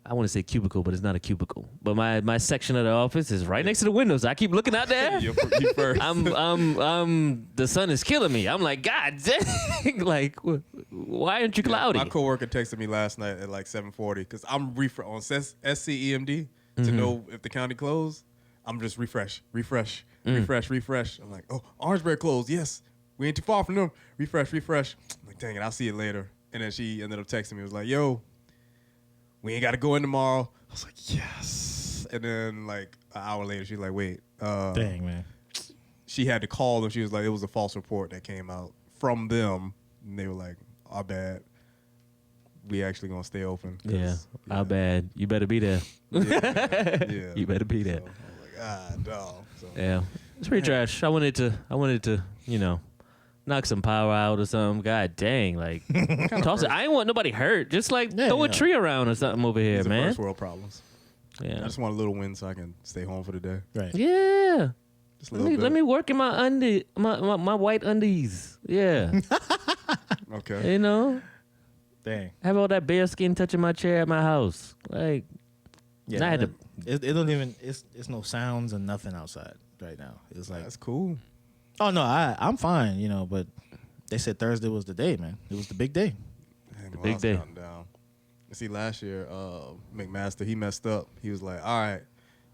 S1: I want to say cubicle, but it's not a cubicle. But my section of the office is right next to the windows. I keep looking out there.
S3: You first.
S1: The sun is killing me. I'm like, God dang, like, why aren't you cloudy?
S3: My coworker texted me last night at like 7:40 because I'm on SCEMD to know if the county closed. I'm just refresh. I'm like, oh, Orangeburg closed. Yes, we ain't too far from them. Refresh. I'm like, dang it, I'll see it later. And then she ended up texting me. Was like, yo, we ain't got to go in tomorrow. I was like, yes. And then like an hour later, she's like, wait.
S2: Dang, man.
S3: She had to call them. She was like, it was a false report that came out from them. And they were like, our bad. We actually going to stay open.
S1: Yeah, our bad. You better be there.
S3: Yeah.
S1: You better be there.
S3: So I was like, no. So,
S1: Yeah, it's pretty trash. I wanted to, knock some power out or something. God dang, like, toss it. I ain't want nobody hurt. Just like throw a tree around or something over here,
S3: these are
S1: man.
S3: first world problems. I
S1: Yeah,
S3: just want a little win so I can stay home for the day.
S2: Right.
S1: yeah.
S3: Just a little bit.
S1: Let me work in my my white undies. Yeah,
S3: Okay.
S2: Dang.
S1: have all that bear skin touching my chair at my house. Like,
S2: Yeah.
S1: I had to.
S2: It don't even. It's no sounds and nothing outside right now. It's like,
S3: That's cool.
S2: oh no, I'm fine. But they said Thursday was the day, man. It was the big day.
S3: Dang,
S1: The
S3: well,
S1: big
S3: I was
S1: day.
S3: counting down. See, last year, McMaster, he messed up. He was like, all right,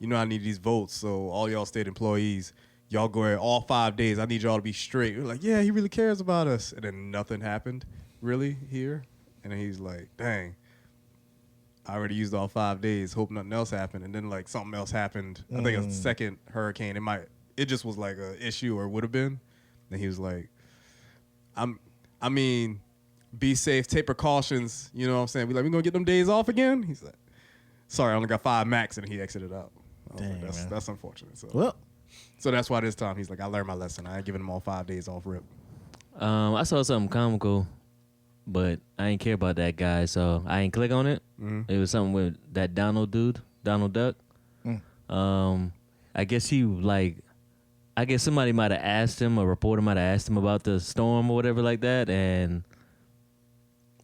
S3: I need these votes, so all y'all state employees, y'all go ahead all 5 days. I need y'all to be straight. We're like, yeah, he really cares about us. And then nothing happened, really, here. And then he's like, dang, I already used all 5 days. Hope nothing else happened. And then, like, something else happened. I think a second hurricane. It just was like an issue or would have been. And he was like, be safe, take precautions. You know what I'm saying? We going to get them days off again? He's like, sorry, I only got 5 max. And he exited out. I was
S2: Dang,
S3: like,
S2: man.
S3: that's unfortunate. So.
S2: Well,
S3: So that's why this time he's like, I learned my lesson. I ain't giving them all 5 days off rip.
S1: I saw something comical, but I ain't care about that guy, so I ain't click on it.
S3: Mm-hmm.
S1: It was something with that Donald dude, Donald Duck. I guess somebody might have asked him, a reporter might have asked him about the storm or whatever like that, and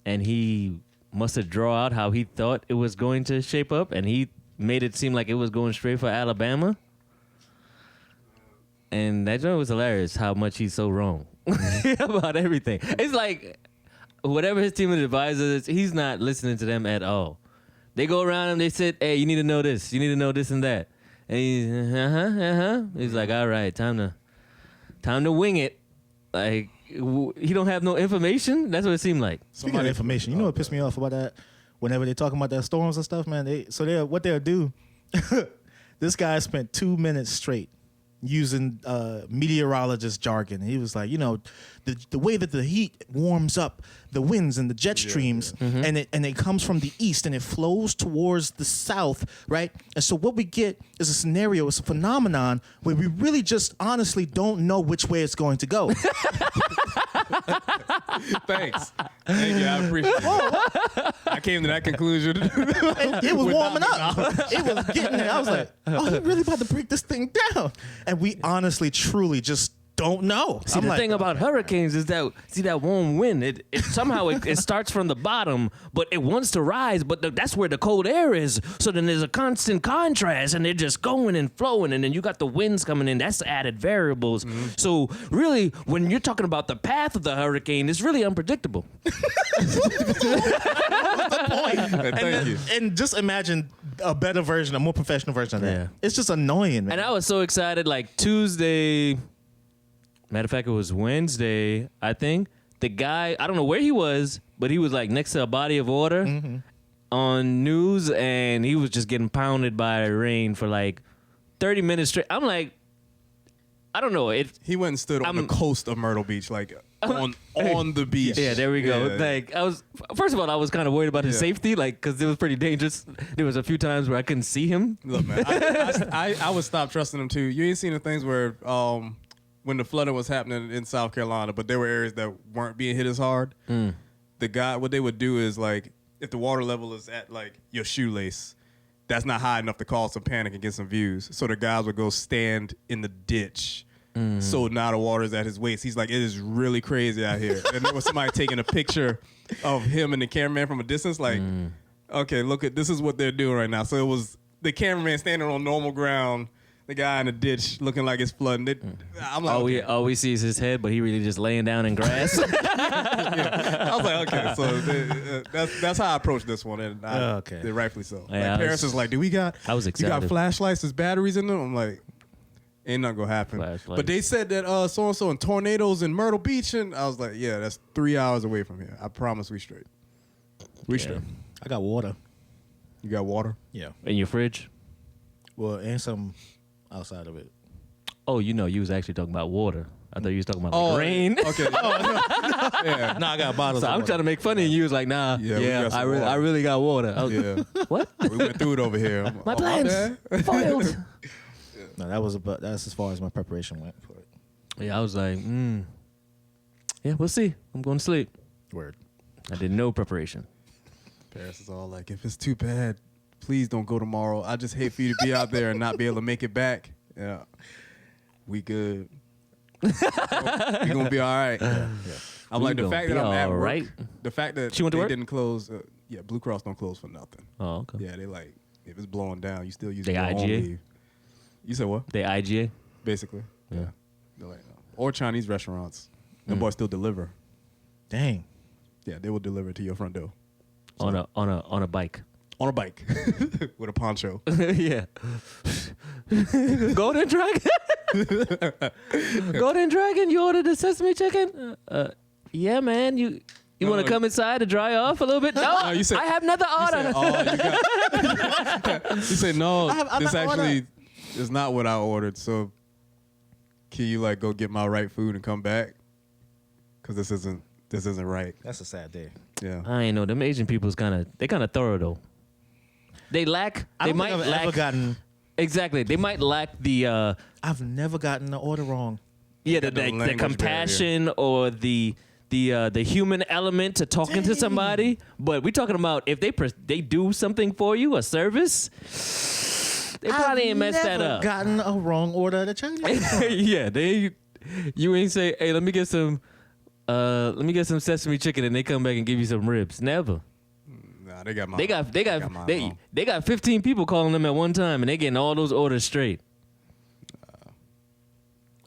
S1: he must have drawn out how he thought it was going to shape up, and he made it seem like it was going straight for Alabama. And that joint was hilarious how much he's so wrong about everything. It's like whatever his team of advisors, he's not listening to them at all. They go around and they said, "Hey, you need to know this. You need to know this and that." And he's like, "All right, time to wing it." Like he don't have no information. That's what it seemed like.
S2: Speaking of information, you know what pissed me off about that? Whenever they're talking about their storms and stuff, man, what they'll do. This guy spent 2 minutes straight using meteorologist jargon. He was like, the way that the heat warms up the winds and the jet streams, and it comes from the east and it flows towards the south, right? And so what we get is a scenario, it's a phenomenon where we really just honestly don't know which way it's going to go.
S3: Thanks. Thank you. I appreciate it. I came to that conclusion.
S2: It was warming up. It was getting there. I was like, oh, he really about to break this thing down. And we honestly, truly just don't know.
S1: See, the thing about hurricanes is that that warm wind, it somehow it starts from the bottom, but it wants to rise, but that's where the cold air is. So then there's a constant contrast, and they're just going and flowing, and then you got the winds coming in. That's added variables. Mm-hmm. So really, when you're talking about the path of the hurricane, it's really unpredictable.
S2: What's the point?
S3: Thank you.
S2: And just imagine a better version, a more professional version of that. Yeah. It's just annoying, man.
S1: And I was so excited, like Tuesday. Matter of fact, it was Wednesday, I think. The guy, I don't know where he was, but he was like next to a body of water on news, and he was just getting pounded by rain for like 30 minutes straight. I'm like, I don't know.
S3: He went and stood on the coast of Myrtle Beach, like on the beach.
S1: Yeah, there we go.
S3: Yeah.
S1: Like first of all, I was kind of worried about his safety, like because it was pretty dangerous. There was a few times where I couldn't see him.
S3: Look, man, I would stop trusting him too. You ain't seen the things where when the flooding was happening in South Carolina, but there were areas that weren't being hit as hard. What they would do is, like, if the water level is at like your shoelace, that's not high enough to cause some panic and get some views. So the guys would go stand in the ditch. So now the water's at his waist. He's like, it is really crazy out here. And there was somebody taking a picture of him and the cameraman from a distance, like, okay, this is what they're doing right now. So it was the cameraman standing on normal ground, the guy in the ditch looking like it's flooding. I'm like,
S1: all we see is his head, but he really just laying down in grass.
S3: I was like, okay, so that's how I approached this one, and rightfully so.
S1: Yeah,
S3: like, parents is like, I was excited. You got flashlights, there's batteries in them? I'm like, ain't nothing gonna happen. But they said that so-and-so and tornadoes in Myrtle Beach, and I was like, yeah, that's 3 hours away from here. I promise we straight. We straight.
S2: I got water.
S3: You got water?
S2: Yeah.
S1: In your fridge?
S2: Well, and some outside of it.
S1: Oh, you was actually talking about water. I thought you was talking about rain.
S3: Okay. Yeah.
S2: No, I got bottles.
S1: So I'm trying to make fun of you. You was like, nah, I really got water. I was, what?
S3: We went through it over here.
S1: My plans foiled.
S2: No, that's as far as my preparation went for it.
S1: Yeah, I was like, yeah, we'll see. I'm going to sleep.
S2: Word.
S1: I did no preparation.
S3: Paris is all like, if it's too bad, please don't go tomorrow. I just hate for you to be out there and not be able to make it back. Yeah. We good. We gonna be all right. Yeah. I'm like, the fact that I'm at work, the fact that they didn't close, Blue Cross don't close for nothing.
S1: Oh, okay.
S3: Yeah, they like, if it's blowing down, you still use your
S1: own
S3: leave. You said what?
S1: They IGA?
S3: Basically. Yeah. They're like, no. Or Chinese restaurants. Them boys still deliver.
S2: Dang.
S3: Yeah, they will deliver to your front door.
S1: So, on a bike.
S3: On a bike with a poncho.
S1: Yeah. Golden Dragon. Golden Dragon. You ordered the sesame chicken? Yeah, man. You want to come inside to dry off a little bit? No, you said, I have another order.
S3: You said no. This actually is not what I ordered. So can you like go get my right food and come back? Because this isn't right.
S2: That's a sad day.
S3: Yeah.
S1: I ain't know. Them Asian people's kind of thorough though. They lack. They might lack. Exactly. They might lack the.
S2: I've never gotten the order wrong.
S1: Yeah, the compassion or the human element to talking to somebody. But we're talking about if they do something for you, a service. They probably ain't messed that
S2: never
S1: up.
S2: gotten a wrong order at a Chinese restaurant.
S1: Yeah, you ain't say, hey, let me get some sesame chicken, and they come back and give you some ribs. Never.
S3: Nah, they got mine.
S1: They got 15 people calling them at one time, and they getting all those orders straight.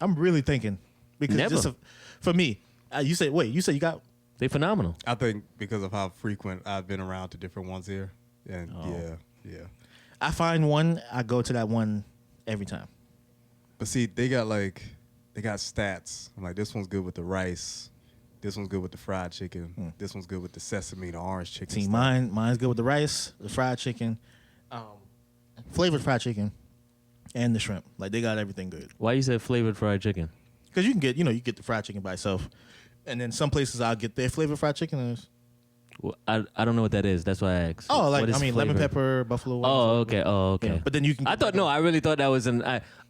S2: I'm really thinking because
S1: Never.
S2: for me, you say you got.
S1: They phenomenal.
S3: I think because of how frequent I've been around to different ones here, and yeah.
S2: I find one, I go to that one every time.
S3: But see, they got stats. I'm like, this one's good with the rice. This one's good with the fried chicken. This one's good with the sesame, the orange chicken.
S2: See,
S3: stuff.
S2: mine's good with the rice, the fried chicken, flavored fried chicken, and the shrimp. Like they got everything good.
S1: Why you said flavored fried chicken?
S2: Because you can get, you get the fried chicken by itself, and then some places I'll get their flavored fried chicken. And
S1: Well, I don't know what that is. That's why I asked.
S2: oh, like
S1: What is
S2: lemon
S1: flavored?
S2: pepper, buffalo wings.
S1: Oh, okay. Oh, okay.
S2: Yeah, but then you can.
S1: I thought no. I really thought that was an.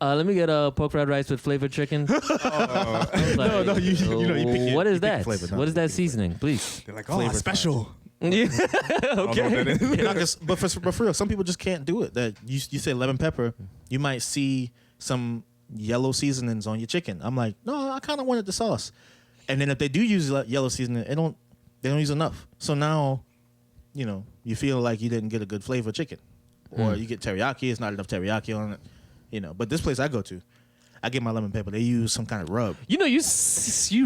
S1: Let me get a pork fried rice with flavored chicken.
S2: No, you pick your-
S1: What
S2: you
S1: is
S2: pick your
S1: that?
S2: flavor, no,
S1: What is
S2: you
S1: that
S2: pick your
S1: season, please?
S3: They're like, oh,
S2: Flavored
S3: it's special.
S1: Yeah.
S3: I don't know what that is.
S2: No, but for real, some people just can't do it. That you say lemon pepper, you might see some yellow seasonings on your chicken. I'm like, no, I kind of wanted the sauce. And then if they do use yellow seasoning, they don't use enough. So now, you feel like you didn't get a good flavor chicken, or you get teriyaki. It's not enough teriyaki on it. But this place I go to, I get my lemon pepper. They use some kind of rub.
S1: You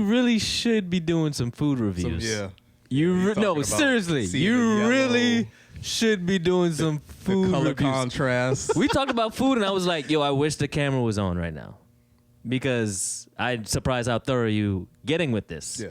S1: really should be doing some food reviews.
S3: Yeah.
S1: No,
S3: talking
S1: seriously,
S3: about seeing
S1: you
S3: the yellow,
S1: really should be doing some food
S3: The color
S1: reviews.
S3: contrast.
S1: We talked about food, and I was like, yo, I wish the camera was on right now, because I'm surprised how thorough you getting with this.
S3: Yeah.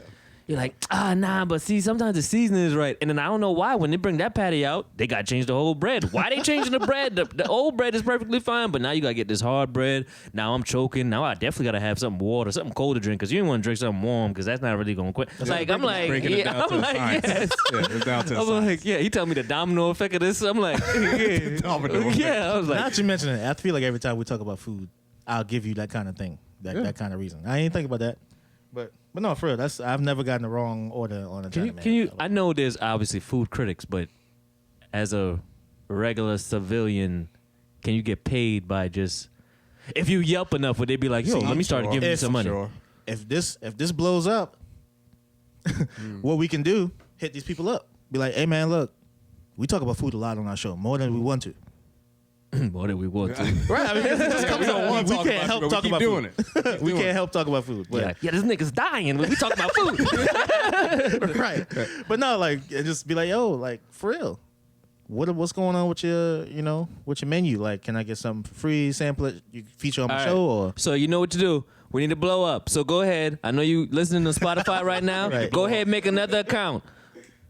S1: You're like, nah, but see, sometimes the seasoning is right. And then I don't know why, when they bring that patty out, they got to change the whole bread. Why they changing the bread? The old bread is perfectly fine, but now you got to get this hard bread. Now I'm choking. Now I definitely got to have something water, something cold to drink, because you didn't want to drink something warm, because that's not really going to quit. I'm like,
S3: Breaking it down
S1: I'm
S3: to the
S1: like,
S3: science.
S1: yes.
S3: Yeah, it's down to the
S1: I'm
S3: science.
S1: like, yeah, he telling me the domino effect of this. I'm like, yeah.
S3: Domino effect.
S1: Yeah, I was
S2: Now
S1: like,
S2: that you mention it, I feel like every time we talk about food, I'll give you that kind of thing, that kind of reason. I ain't think about that, but no, for real, I've never gotten the wrong order on a Chinaman.
S1: can you? I know there's obviously food critics, but as a regular civilian, can you get paid by just if you Yelp enough? Would they be like, yo, let me start giving you some money?
S3: Sure.
S2: If this blows up, what we can do, hit these people up. Be like, hey man, look, we talk about food a lot on our show, more than we want to.
S1: More than we want to.
S2: Right? I mean, it just comes
S3: don't
S2: up.
S3: wanna
S2: We
S3: talk
S2: can't
S3: about
S2: help
S3: it, but
S2: talk
S3: we keep
S2: about
S3: doing
S2: food.
S3: it.
S2: We can't help talk about food. But
S1: Yeah, this nigga's dying when we talk about food.
S2: right. But no, like it just be like, yo, like for real. What's going on with your, with your menu? Like, can I get some free sample it you feature on my
S1: All right.
S2: show or
S1: So you know what to do. We need to blow up. So go ahead. I know you listening to Spotify right now.
S2: Right.
S1: Go ahead, make another account.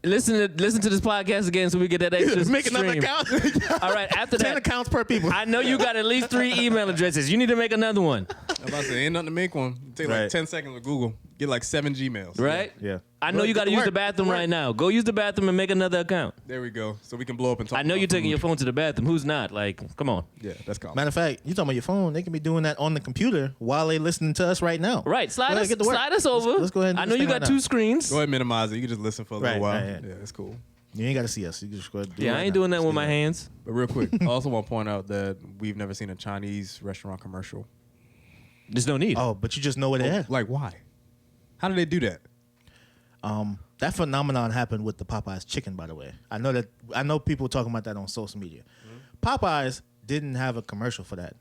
S1: Listen to this podcast again so we get that extra
S2: make another
S1: stream.
S2: account?
S1: All right, after
S2: 10
S1: that,
S2: accounts per people.
S1: I know you got at least 3 email addresses. You need to make another one,
S3: I'm about to say, ain't nothing to make one. Take
S2: Right.
S3: like 10 seconds with Google. Get like 7 Gmails.
S1: right?
S2: Yeah.
S1: I know
S2: Look,
S1: you got to use
S2: work,
S1: the bathroom
S2: work.
S1: right now. Go use the bathroom and make another account.
S3: There we go. So we can blow up and talk
S1: I know
S3: about
S1: you're taking
S3: food.
S1: your phone to the bathroom. Who's not? Like, come on.
S3: Yeah, that's common.
S2: Matter of fact, you talking about your phone? They can be doing that on the computer while they listening to us right now.
S1: Right, slide
S2: Go ahead,
S1: us,
S2: get to work.
S1: slide us over.
S2: Let's go ahead and do
S1: I know
S2: this
S1: you
S2: thing
S1: got
S2: right
S1: 2
S2: now.
S1: screens.
S3: Go ahead and minimize it. You can just listen for a little
S2: Right,
S3: while.
S2: right, right.
S3: Yeah, that's cool.
S2: You ain't got to see us. You can just go ahead and do it
S1: Yeah,
S2: right
S1: I ain't
S2: now.
S1: doing that
S2: Just
S1: with
S2: do
S1: my
S2: it.
S1: hands.
S3: But real quick, I also want to point out that we've never seen a Chinese restaurant commercial.
S1: There's no need.
S2: Oh, but you just know what they have.
S3: Like, why? How do they do that?
S2: That phenomenon happened with the Popeyes chicken, by the way. I know people talking about that on social media. Popeyes didn't have a commercial for that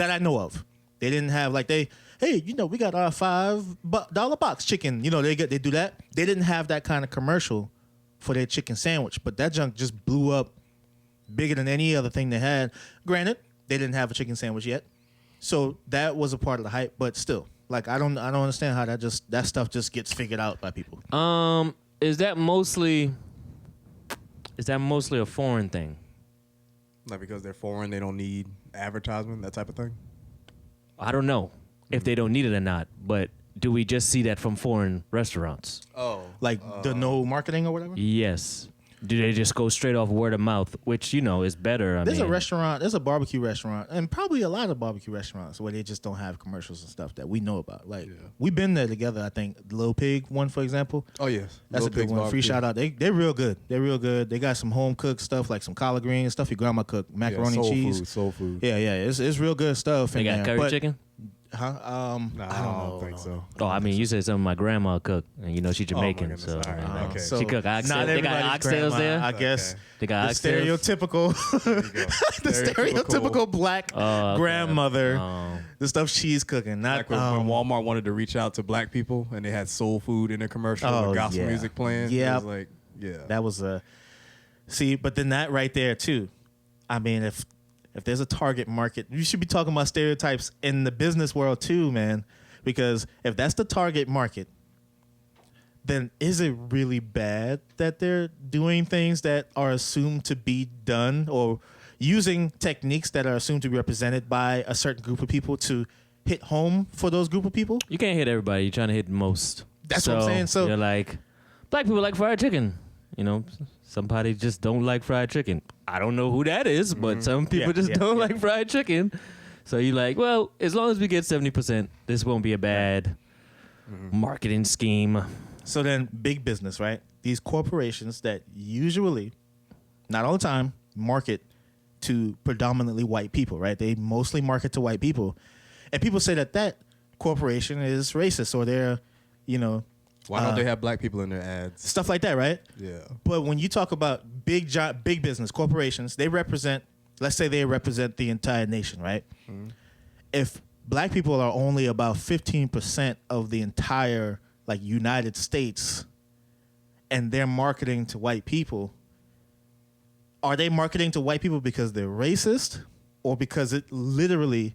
S2: I know of. They didn't have like hey, we got our $5 box chicken. They do that. They didn't have that kind of commercial for their chicken sandwich, but that junk just blew up bigger than any other thing they had. Granted, they didn't have a chicken sandwich yet, so that was a part of the hype. But still, like I don't understand how that stuff just gets figured out by people.
S1: Is that mostly a foreign thing?
S3: Like, because they're foreign, they don't need advertisement, that type of thing?
S1: I don't know if they don't need it or not, but do we just see that from foreign restaurants?
S3: Oh.
S2: Like the no marketing or whatever.
S1: Yes. Do they just go straight off word of mouth, which is better?
S2: There's a restaurant, there's a barbecue restaurant, and probably a lot of barbecue restaurants where they just don't have commercials and stuff that we know about. Like we've been there together. I think Lil Pig one, for example.
S3: Oh yes,
S2: that's
S3: Lil
S2: a good
S3: Pig's
S2: one.
S3: barbecue.
S2: Free shout out. They're real good. They're real good. They got some home cooked stuff like some collard greens, stuff your grandma cooked, macaroni and cheese,
S3: soul food.
S2: Yeah, it's real good stuff.
S1: They got curry chicken.
S2: Huh?
S3: I don't think so.
S1: Oh, I mean, you said something my grandma cooked, and she's Jamaican,
S3: goodness.
S1: so,
S3: All right, okay.
S2: So
S1: she cooked oxtails. They got
S2: everybody's
S1: oxtails
S2: grandma,
S1: there.
S2: I guess.
S1: They got
S2: The
S1: oxtails.
S2: stereotypical, the stereotypical black grandmother, the stuff she's cooking. Not
S3: Like when Walmart wanted to reach out to black people and they had soul food in their commercial with gospel music playing.
S2: Yeah,
S3: it was like,
S2: that was see, but then that right there too. I mean, if there's a target market, you should be talking about stereotypes in the business world too, man. Because if that's the target market, then is it really bad that they're doing things that are assumed to be done or using techniques that are assumed to be represented by a certain group of people to hit home for those group of people?
S1: You can't hit everybody. You're trying to hit most.
S2: That's what I'm saying. So
S1: you're like, black people like fried chicken. Somebody just don't like fried chicken. I don't know who that is, but some people don't like fried chicken. So you're like, well, as long as we get 70%, this won't be a bad marketing scheme.
S2: So then big business, right? These corporations that usually, not all the time, market to predominantly white people, right? They mostly market to white people. And people say that corporation is racist or they're,
S3: why don't they have black people in their ads?
S2: Stuff like that, right?
S3: Yeah.
S2: But when you talk about big business corporations, they represent, let's say they represent the entire nation, right? Mm-hmm. If black people are only about 15% of the entire United States and they're marketing to white people, are they marketing to white people because they're racist or because it literally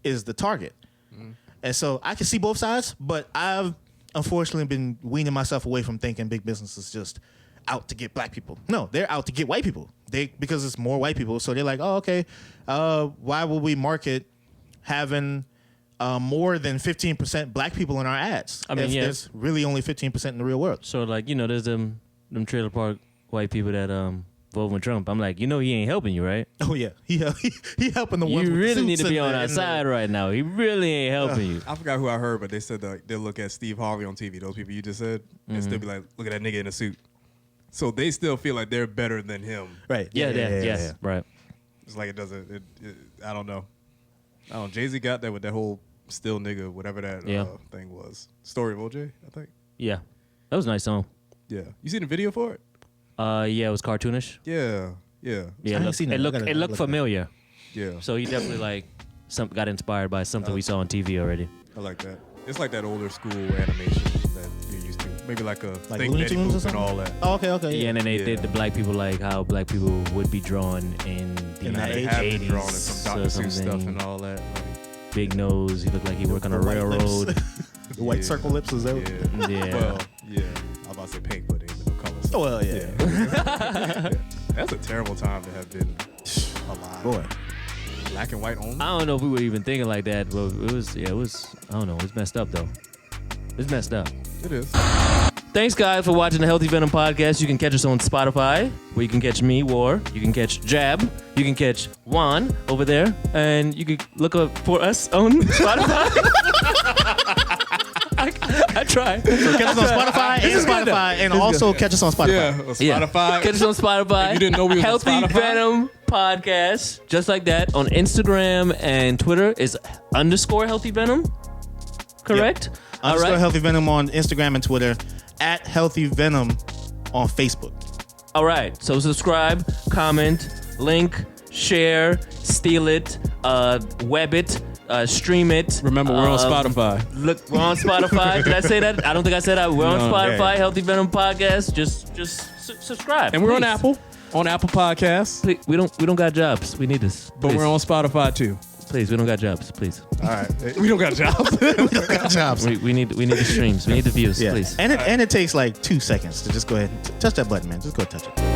S2: is the target? Mm-hmm. And so I can see both sides, but I've unfortunately been weaning myself away from thinking big business is just out to get black people. No, they're out to get white people. Because it's more white people, so they're like, oh, okay, why will we market having more than 15% black people in our ads? I mean, there's really only 15% in the real world.
S1: So there's them trailer park white people that vote with Trump. I'm like, he ain't helping you, right?
S2: Oh yeah, he helping the ones.
S1: You
S2: with
S1: really
S2: the
S1: need to be on our
S2: suits
S1: side right now. He really ain't helping you.
S3: I forgot who I heard, but they said they'll look at Steve Harvey on TV. Those people you just said, and still be like, look at that nigga in a suit. So they still feel like they're better than him.
S2: Right.
S1: Yeah. Right.
S3: It's like it doesn't. I don't know. Jay-Z got that with that whole still nigga, whatever that thing was. Story of OJ, I think.
S1: Yeah, that was a nice song.
S3: Yeah, you seen the video for it?
S1: Yeah, it was cartoonish.
S3: Yeah.
S1: It looked familiar.
S3: Yeah.
S1: So he definitely got inspired by something we saw on TV already.
S3: I like that. It's like that older school animation that you're used to. Maybe like a
S2: like
S3: Think
S2: Looney
S3: Daddy
S2: Tunes or
S3: Boop
S2: something?
S3: and all that.
S2: Oh, okay.
S1: Yeah, and then they did the black people how black people would be drawn in the
S2: In that age.
S1: 80s
S3: Drawn in some
S1: or
S3: Dr. Seuss
S1: something.
S3: stuff and all that.
S1: Big nose. He looked like he worked on a
S2: The white
S1: railroad.
S2: lips. The white circle lips is that?
S1: Yeah.
S3: Well, yeah. I'm about to say pink, but they no color. So.
S2: Oh well, yeah.
S3: That's a terrible time to have been alive.
S2: Boy.
S3: Black and white only.
S1: I don't know if we were even thinking like that, but it was. I don't know. It's messed up though. It's messed up.
S3: It is.
S1: Thanks, guys, for watching the Healthy Venom podcast. You can catch us on Spotify, where you can catch me, War. You can catch Jab. You can catch Juan over there. And you can look up for us on Spotify. I try.
S2: So catch us on Spotify and also catch us on Spotify.
S3: Yeah, Spotify.
S1: Catch us on Spotify.
S3: If you didn't know we was
S1: Healthy
S3: on Spotify?
S1: Venom podcast, just like that. On Instagram and Twitter is _ Healthy Venom. Correct?
S2: Yep.
S1: All right.
S2: Healthy Venom on Instagram and Twitter. At Healthy Venom on Facebook.
S1: All right. So subscribe, comment, link, share, steal it, web it, stream it.
S4: Remember, we're on Spotify.
S1: Look, we're on Spotify. Did I say that? I don't think I said that. We're on Spotify,
S2: yeah.
S1: Healthy Venom podcast. Just subscribe.
S4: And we're on
S1: please.
S4: Apple Podcasts.
S1: Please, we don't got jobs. We need this.
S4: But
S1: Please.
S4: we're on Spotify too.
S1: Please, we don't got jobs. Please.
S2: All right.
S4: We don't got jobs.
S2: Jobs.
S1: We need the streams. We need the views.
S2: Yeah.
S1: Please.
S2: And it takes like 2 seconds to just go ahead and touch that button, man. Just go touch it.